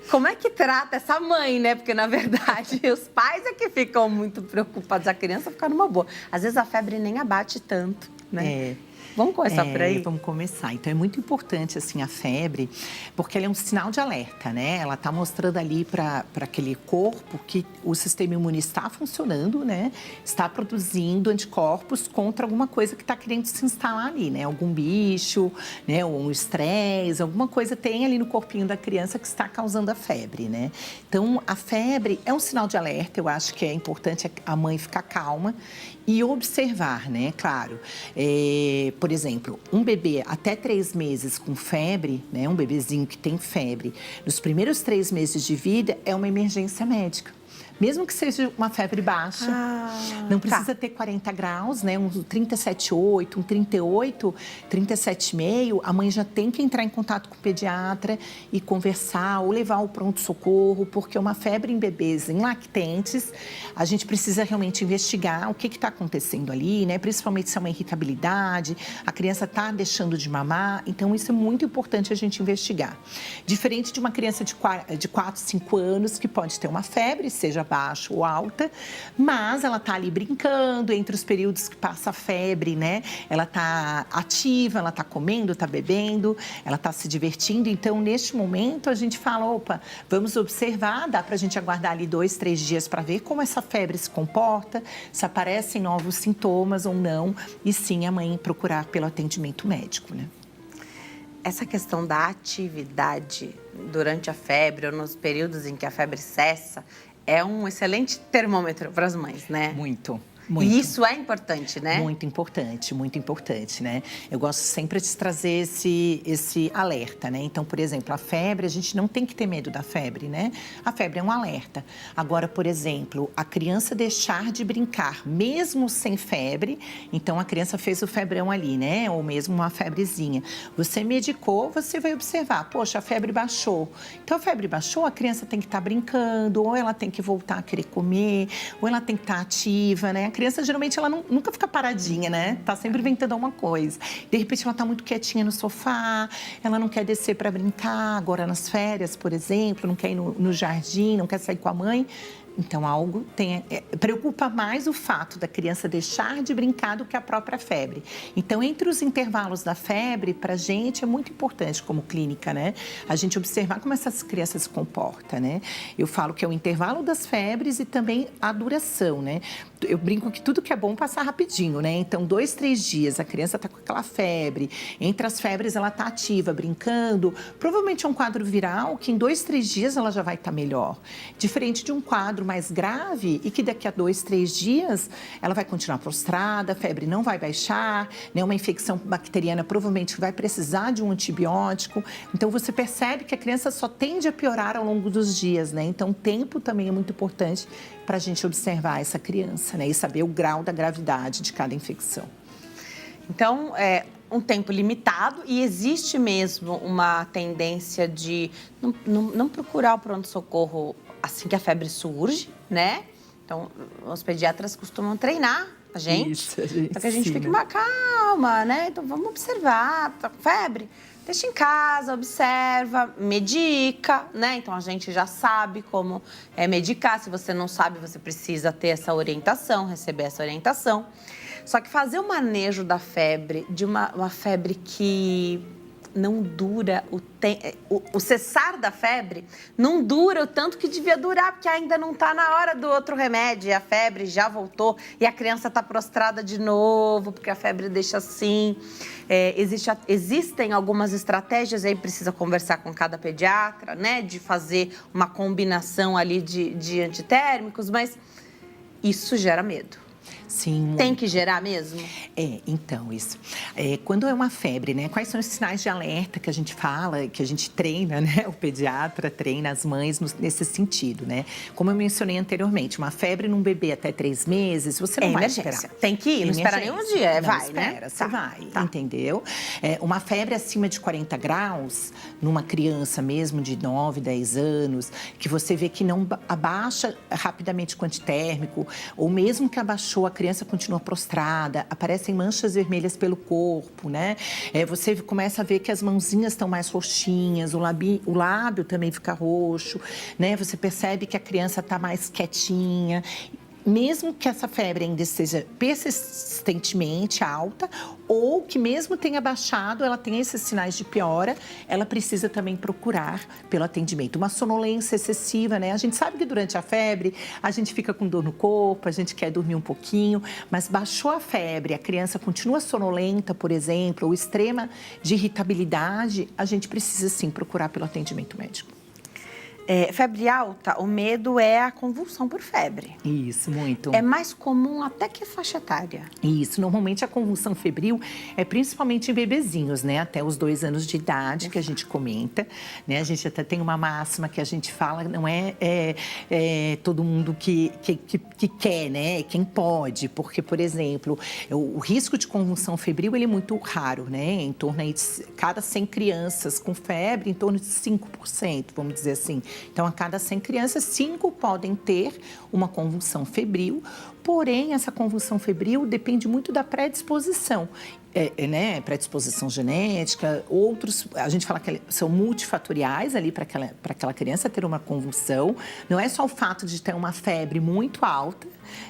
Como é que trata essa mãe, né? Porque, na verdade, os pais é que ficam muito preocupados. A criança fica numa boa. Às vezes, a febre nem abate tanto, né? Vamos começar por aí? Vamos começar. Então, é muito importante, assim, a febre, porque ela é um sinal de alerta, né? Ela está mostrando ali para aquele corpo que o sistema imune está funcionando, né? Está produzindo anticorpos contra alguma coisa que está querendo se instalar ali, né? Algum bicho, né? Ou um estresse, alguma coisa tem ali no corpinho da criança que está causando a febre, né? Então, a febre é um sinal de alerta. Eu acho que é importante a mãe ficar calma e observar, né? Claro, por exemplo, um bebê até 3 meses com febre, né? Um bebezinho que tem febre, nos primeiros 3 meses de vida é uma emergência médica. Mesmo que seja uma febre baixa, não precisa ter 40 graus, né? Um 37,8, um 38, 37,5, a mãe já tem que entrar em contato com o pediatra e conversar ou levar ao pronto-socorro, porque uma febre em bebês, em lactentes, a gente precisa realmente investigar o que está acontecendo ali, né? Principalmente se é uma irritabilidade, a criança está deixando de mamar, então isso é muito importante a gente investigar. Diferente de uma criança de 4, 5 anos que pode ter uma febre, seja baixa ou alta, mas ela tá ali brincando entre os períodos que passa a febre, né? Ela tá ativa, ela tá comendo, tá bebendo, ela tá se divertindo. Então, neste momento, a gente fala, opa, vamos observar, dá pra gente aguardar ali 2, 3 dias para ver como essa febre se comporta, se aparecem novos sintomas ou não, e sim a mãe procurar pelo atendimento médico, né? Essa questão da atividade durante a febre ou nos períodos em que a febre cessa é um excelente termômetro para as mães, né? Muito. E isso é importante, né? Muito importante, né? Eu gosto sempre de trazer esse alerta, né? Então, por exemplo, a febre, a gente não tem que ter medo da febre, né? A febre é um alerta. Agora, por exemplo, a criança deixar de brincar, mesmo sem febre, então a criança fez o febrão ali, né? Ou mesmo uma febrezinha. Você medicou, você vai observar, poxa, a febre baixou. Então, a febre baixou, a criança tem que estar brincando, ou ela tem que voltar a querer comer, ou ela tem que estar ativa, né? A criança, geralmente, ela nunca fica paradinha, né? Tá sempre inventando alguma coisa. De repente, ela tá muito quietinha no sofá, ela não quer descer para brincar, agora nas férias, por exemplo, não quer ir no jardim, não quer sair com a mãe. Então, algo preocupa mais o fato da criança deixar de brincar do que a própria febre. Então, entre os intervalos da febre, para a gente é muito importante como clínica, né? A gente observar como essas crianças se comportam, né? Eu falo que é o intervalo das febres e também a duração, né? Eu brinco que tudo que é bom passa rapidinho, né? Então, 2, 3 dias, a criança está com aquela febre, entre as febres ela está ativa, brincando. Provavelmente é um quadro viral que em 2, 3 dias ela já vai estar melhor. Diferente de um quadro mais grave e que daqui a 2, 3 dias ela vai continuar prostrada, a febre não vai baixar, né? Uma infecção bacteriana provavelmente vai precisar de um antibiótico. Então, você percebe que a criança só tende a piorar ao longo dos dias, né? Então, o tempo também é muito importante para a gente observar essa criança, né? E saber o grau da gravidade de cada infecção. Então, um tempo limitado e existe mesmo uma tendência de não procurar o pronto-socorro assim que a febre surge, né? Então, os pediatras costumam treinar a gente, para que a gente fique mais calma, né? Então, vamos observar, tá com febre? Deixa em casa, observa, medica, né? Então, a gente já sabe como medicar. Se você não sabe, você precisa ter essa orientação, receber essa orientação. Só que fazer o manejo da febre, de uma febre que não dura o cessar da febre não dura o tanto que devia durar, porque ainda não está na hora do outro remédio, e a febre já voltou, e a criança está prostrada de novo, porque a febre deixa assim. Existem algumas estratégias, aí precisa conversar com cada pediatra, né, de fazer uma combinação ali de antitérmicos, mas isso gera medo. Sim. Tem que gerar mesmo? Então, isso. Quando é uma febre, né? Quais são os sinais de alerta que a gente fala, que a gente treina, né? O pediatra treina as mães nesse sentido, né? Como eu mencionei anteriormente, uma febre num bebê até 3 meses, você não vai esperar. Tem que ir, não espera nem um dia, não vai, espera, né? Você vai, entendeu? Uma febre acima de 40 graus, numa criança mesmo de 9, 10 anos, que você vê que não abaixa rapidamente o antitérmico, ou mesmo que abaixou, a criança continua prostrada, aparecem manchas vermelhas pelo corpo, né? Você começa a ver que as mãozinhas estão mais roxinhas, o lábio também fica roxo, né? Você percebe que a criança está mais quietinha. Mesmo que essa febre ainda seja persistentemente alta, ou que mesmo tenha baixado, ela tenha esses sinais de piora, ela precisa também procurar pelo atendimento. Uma sonolência excessiva, né? A gente sabe que durante a febre, a gente fica com dor no corpo, a gente quer dormir um pouquinho, mas baixou a febre, a criança continua sonolenta, por exemplo, ou extrema de irritabilidade, a gente precisa sim procurar pelo atendimento médico. Febre alta, o medo é a convulsão por febre. Isso, muito. É mais comum até que faixa etária. Isso, normalmente a convulsão febril é principalmente em bebezinhos, né? Até os 2 anos de idade, que a gente comenta, né? A gente até tem uma máxima que a gente fala, não é todo mundo que quer, né? Quem pode, porque, por exemplo, o risco de convulsão febril, ele é muito raro, né? Em torno aí de cada 100 crianças com febre, em torno de 5%, vamos dizer assim. Então, a cada 100 crianças, 5 podem ter uma convulsão febril, porém, essa convulsão febril depende muito da predisposição. Né? Predisposição genética, outros, a gente fala que são multifatoriais ali para aquela criança ter uma convulsão. Não é só o fato de ter uma febre muito alta,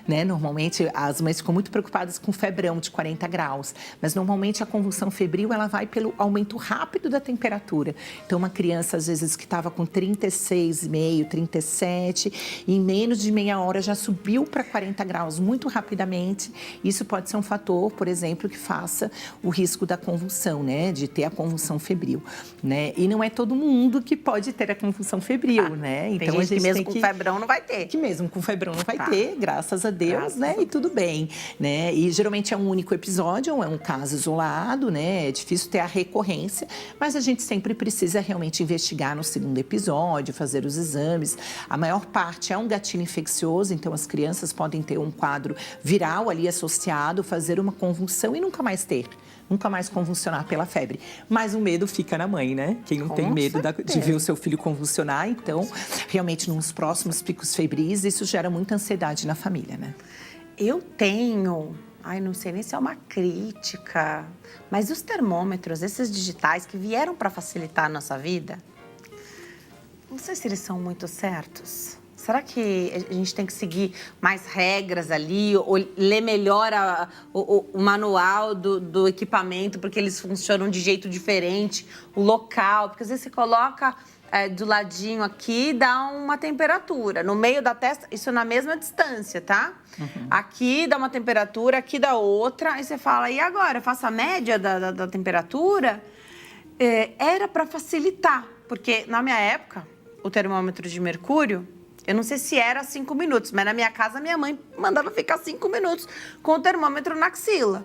né? Normalmente as mães ficam muito preocupadas com febrão de 40 graus, mas normalmente a convulsão febril ela vai pelo aumento rápido da temperatura. Então, uma criança às vezes que estava com 36,5, 37, em menos de meia hora já subiu para 40 graus muito rapidamente. Isso pode ser um fator, por exemplo, que faça o risco da convulsão, né? De ter a convulsão febril, né? E não é todo mundo que pode ter a convulsão febril, né? Então, tem gente que mesmo com febrão não vai ter. Que mesmo com febrão não vai ter, graças a Deus, né? E tudo bem, né? E geralmente é um único episódio, ou é um caso isolado, né? É difícil ter a recorrência, mas a gente sempre precisa realmente investigar no segundo episódio, fazer os exames. A maior parte é um gatilho infeccioso, então as crianças podem ter um quadro viral ali associado, fazer uma convulsão e nunca mais ter. Nunca mais convulsionar pela febre. Mas o medo fica na mãe, né? Quem não tem medo de ver o seu filho convulsionar, então, realmente, nos próximos picos febris, isso gera muita ansiedade na família, né? Eu tenho, não sei nem se é uma crítica, mas os termômetros, esses digitais que vieram para facilitar a nossa vida, não sei se eles são muito certos. Será que a gente tem que seguir mais regras ali, ou ler melhor o manual do equipamento, porque eles funcionam de jeito diferente, o local? Porque às vezes você coloca do ladinho aqui, dá uma temperatura. No meio da testa, isso na mesma distância, tá? Uhum. Aqui dá uma temperatura, aqui dá outra. Aí você fala, e agora? Eu faço a média da temperatura? Era para facilitar, porque na minha época, o termômetro de mercúrio, eu não sei se era 5 minutos, mas na minha casa, minha mãe mandava ficar 5 minutos com o termômetro na axila.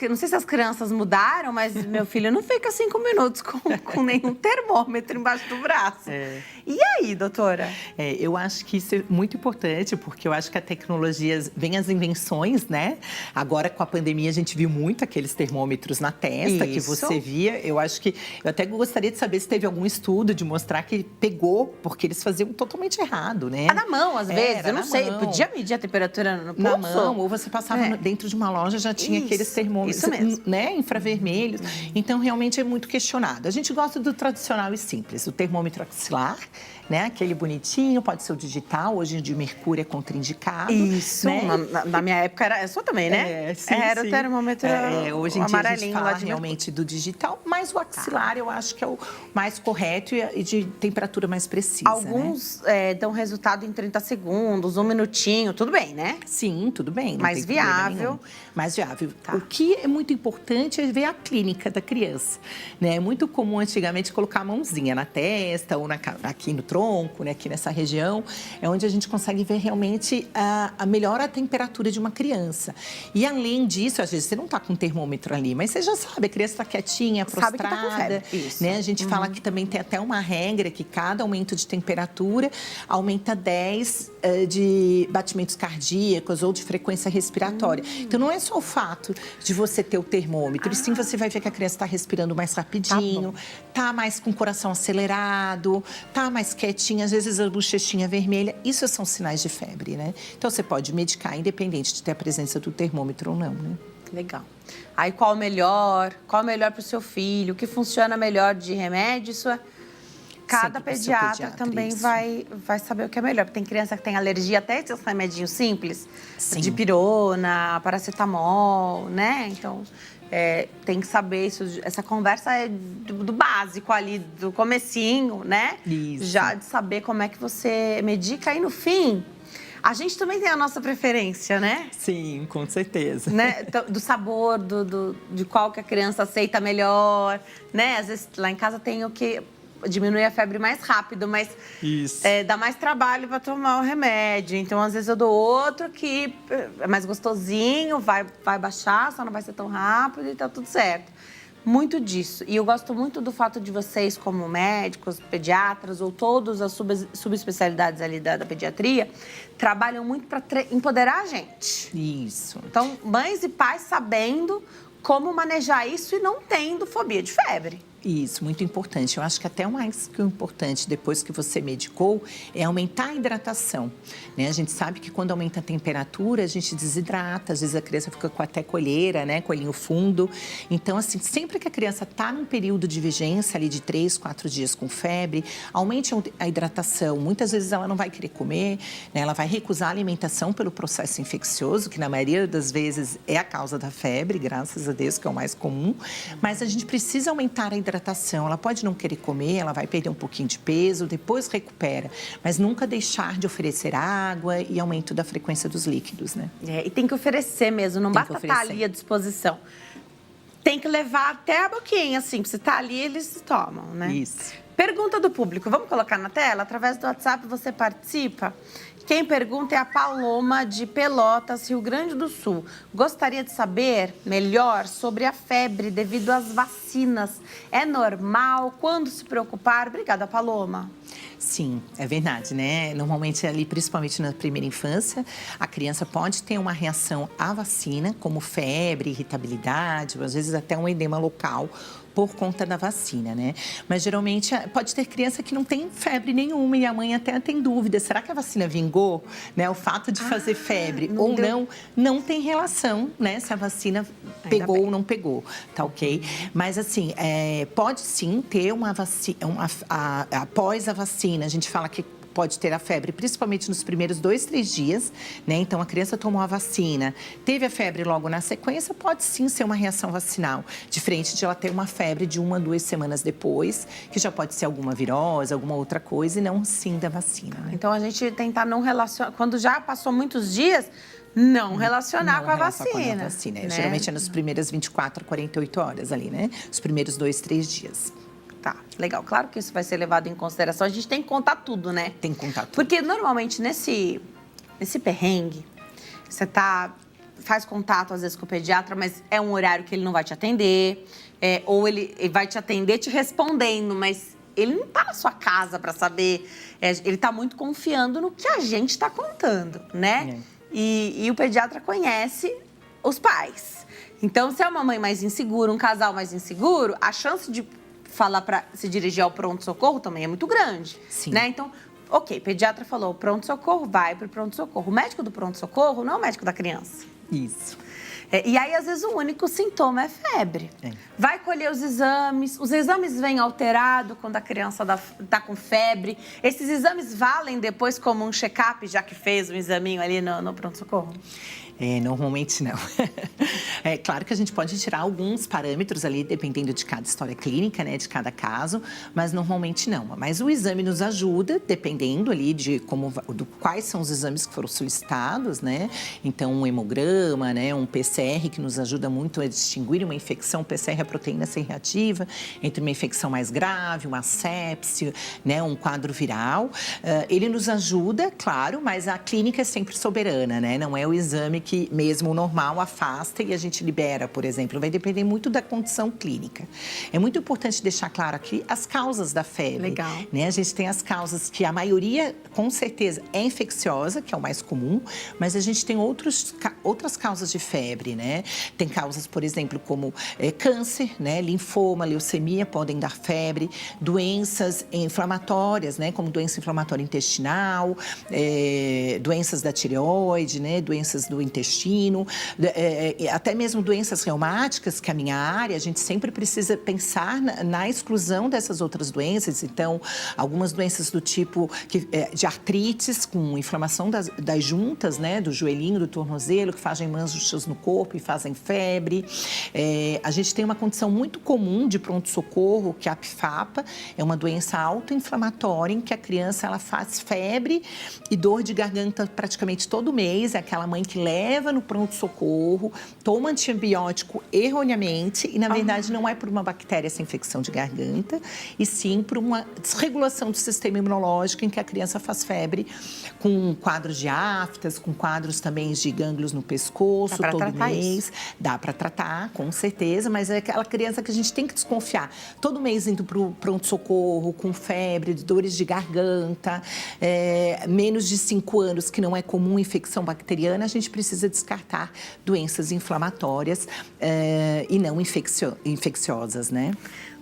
Não sei se as crianças mudaram, mas meu filho não fica 5 minutos com nenhum termômetro embaixo do braço. E aí, doutora? Eu acho que isso é muito importante, porque eu acho que a tecnologia, vem as invenções, né? Agora, com a pandemia, a gente viu muito aqueles termômetros na testa, que você via. Eu acho que, eu até gostaria de saber se teve algum estudo de mostrar que pegou, porque eles faziam totalmente errado, né? Na mão, às vezes, eu não sei. Podia medir a temperatura no pulso? Na mão, ou você passava dentro de uma loja, já tinha aqueles termômetros, né, infravermelhos. Então, realmente é muito questionado. A gente gosta do tradicional e simples, o termômetro axilar, né, aquele bonitinho, pode ser o digital, hoje de mercúrio é contraindicado. Isso, né? Na minha época era só também, né? Sim, era sim. o termômetro hoje em dia a gente fala realmente do digital, mas o axilar eu acho que é o mais correto e de temperatura mais precisa. Alguns dão resultado em 30 segundos, 1 minutinho, tudo bem, né? Sim, tudo bem. Mais viável. Mais viável. Tá. O que é muito importante é ver a clínica da criança, né? É muito comum antigamente colocar a mãozinha na testa ou aqui no tronco, né? Aqui nessa região, é onde a gente consegue ver realmente a melhor a temperatura de uma criança. E além disso, às vezes você não está com um termômetro ali, mas você já sabe, a criança está quietinha, Sabe que tá com prostrada, febre. Isso. né? A gente fala que também tem até uma regra que cada aumento de temperatura aumenta 10 de batimentos cardíacos ou de frequência respiratória. Então, não é só o fato de você ter o termômetro, e sim você vai ver que a criança está respirando mais rapidinho, tá mais com o coração acelerado, tá mais quietinha, às vezes a bochechinha vermelha. Isso são sinais de febre, né? Então, você pode medicar independente de ter a presença do termômetro ou não, né? Legal. Aí, qual o melhor? Qual o melhor para o seu filho? O que funciona melhor de remédio? Isso é... Cada Sempre pro seu pediatra pediatra, também isso. vai saber o que é melhor. Porque tem criança que tem alergia até a esses remedinhos simples. Sim. De pirona, paracetamol, né? Então, tem que saber isso. Essa conversa é do básico ali, do comecinho, né? Isso. Já de saber como é que você medica. E no fim, a gente também tem a nossa preferência, né? Sim, com certeza. Né? Do sabor, de qual que a criança aceita melhor, né? Às vezes lá em casa tem o que diminui a febre mais rápido, mas Isso. dá mais trabalho para tomar o remédio. Então, às vezes eu dou outro que é mais gostosinho, vai baixar, só não vai ser tão rápido e tá tudo certo. Muito disso. E eu gosto muito do fato de vocês, como médicos, pediatras ou todas as subespecialidades ali da pediatria, trabalham muito para empoderar a gente. Isso. Então, mães e pais sabendo como manejar isso e não tendo fobia de febre. Isso, muito importante. Eu acho que até o mais que o importante, depois que você medicou, é aumentar a hidratação, né? A gente sabe que quando aumenta a temperatura, a gente desidrata, às vezes a criança fica com até colheira, né? Coelhinho fundo. Então, assim, sempre que a criança está num período de vigência ali de 3, 4 dias com febre, aumente a hidratação. Muitas vezes ela não vai querer comer, né? Ela vai recusar a alimentação pelo processo infeccioso, que na maioria das vezes é a causa da febre, graças a Deus, que é o mais comum. Mas a gente precisa aumentar a hidratação. Ela pode não querer comer, ela vai perder um pouquinho de peso, depois recupera. Mas nunca deixar de oferecer água e aumento da frequência dos líquidos, né? E tem que oferecer mesmo, não basta estar ali à disposição. Tem que levar até a boquinha, assim, se tá ali, eles tomam, né? Isso. Pergunta do público, vamos colocar na tela? Através do WhatsApp você participa? Quem pergunta é a Paloma, de Pelotas, Rio Grande do Sul. Gostaria de saber melhor sobre a febre devido às vacinas. É normal? Quando se preocupar? Obrigada, Paloma. Sim, é verdade, né? Normalmente ali, principalmente na primeira infância, a criança pode ter uma reação à vacina, como febre, irritabilidade, às vezes até um edema local, por conta da vacina, né? Mas geralmente pode ter criança que não tem febre nenhuma e a mãe até tem dúvida, será que a vacina vingou? Né? O fato de fazer febre ou não tem relação, né? Se a vacina pegou ou não pegou, tá ok? Mas assim, pode sim ter uma vacina, após a vacina, a gente fala que pode ter a febre, principalmente nos primeiros 2, 3 dias, né? Então, a criança tomou a vacina, teve a febre logo na sequência, pode sim ser uma reação vacinal, diferente de ela ter uma febre de 1 a 2 semanas depois, que já pode ser alguma virose, alguma outra coisa, e não sim da vacina, né? Então, a gente tentar não relacionar, quando já passou muitos dias, não relacionar com a vacina. Né? Geralmente é nas primeiras 24 a 48 horas ali, né? Os primeiros 2, 3 dias. Tá, legal. Claro que isso vai ser levado em consideração. A gente tem que contar tudo, né? Tem que contar tudo. Porque, normalmente, nesse perrengue, você faz contato, às vezes, com o pediatra, mas é um horário que ele não vai te atender. Ou ele vai te atender te respondendo, mas ele não tá na sua casa para saber. Ele tá muito confiando no que a gente está contando, né? E o pediatra conhece os pais. Então, se é uma mãe mais insegura, um casal mais inseguro, a chance de falar para se dirigir ao pronto-socorro também é muito grande, Sim. né? Então, ok, pediatra falou, pronto-socorro, vai para o pronto-socorro. O médico do pronto-socorro não é o médico da criança. Isso. E aí, às vezes, o único sintoma é febre. Vai colher os exames vêm alterados quando a criança está com febre. Esses exames valem depois como um check-up, já que fez um examinho ali no pronto-socorro? Normalmente não. É claro que a gente pode tirar alguns parâmetros ali, dependendo de cada história clínica, né, de cada caso, mas normalmente não. Mas o exame nos ajuda, dependendo ali de quais são os exames que foram solicitados, né? Então, um hemograma, né, um PCR, PCR, que nos ajuda muito a distinguir uma infecção. O PCR é a proteína C reativa, entre uma infecção mais grave, uma sepse, né, um quadro viral. Ele nos ajuda, claro, mas a clínica é sempre soberana, né? Não é o exame que, mesmo o normal, afasta e a gente libera, por exemplo. Vai depender muito da condição clínica. É muito importante deixar claro aqui as causas da febre. Legal. Né? A gente tem as causas que a maioria, com certeza, é infecciosa, que é o mais comum, mas a gente tem outras causas de febre, né? Tem causas, por exemplo, como câncer, né? Linfoma, leucemia podem dar febre, doenças inflamatórias, né? Como doença inflamatória intestinal, doenças da tireoide, né? Doenças do intestino, até mesmo doenças reumáticas, que é a minha área, a gente sempre precisa pensar na exclusão dessas outras doenças. Então, algumas doenças do tipo de artrites, com inflamação das juntas, né? Do joelhinho, do tornozelo, que fazem manchas no corpo e fazem febre. A gente tem uma condição muito comum de pronto-socorro, que é a PFAPA, é uma doença autoinflamatória em que a criança ela faz febre e dor de garganta praticamente todo mês. É aquela mãe que leva no pronto-socorro, toma antibiótico erroneamente e, na verdade, não é por uma bactéria essa infecção de garganta, e sim por uma desregulação do sistema imunológico em que a criança faz febre com quadros de aftas, com quadros também de gânglios no pescoço todo mês. Dá para tratar, com certeza, mas é aquela criança que a gente tem que desconfiar. Todo mês indo para o pronto-socorro, com febre, dores de garganta, menos de 5 anos, que não é comum infecção bacteriana, a gente precisa descartar doenças inflamatórias e não infecciosas, né?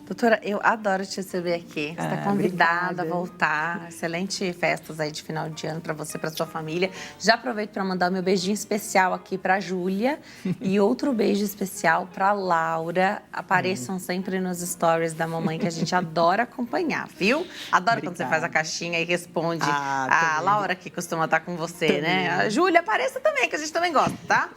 Doutora, eu adoro te receber aqui. Você está convidada obrigada. a voltar. Excelente festas aí de final de ano para você, para sua família. Já aproveito para mandar o meu beijinho especial aqui para a Júlia e outro beijo especial para Laura. Apareçam sempre nos stories da mamãe, que a gente adora acompanhar, viu? Adoro quando você faz a caixinha e responde a Laura, que costuma estar com você, né? A Júlia, apareça também, que a gente também gosta, tá?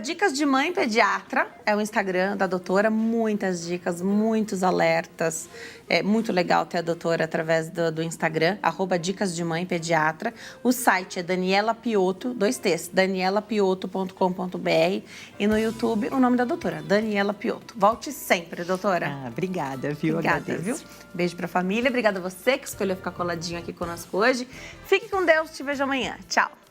@Dicas de Mãe Pediatra é o Instagram da doutora. Muitas dicas, muitos alertas. É muito legal ter a doutora através do Instagram, @Dicas de Mãe Pediatra. O site é Daniela Piotto, 2 T's, danielapiotto.com.br, e no YouTube o nome da doutora, Daniela Piotto. Volte sempre, doutora. Obrigada, viu? Obrigada, Agradeço. viu? Beijo pra família, obrigada a você que escolheu ficar coladinho aqui conosco hoje. Fique com Deus, te vejo amanhã. Tchau.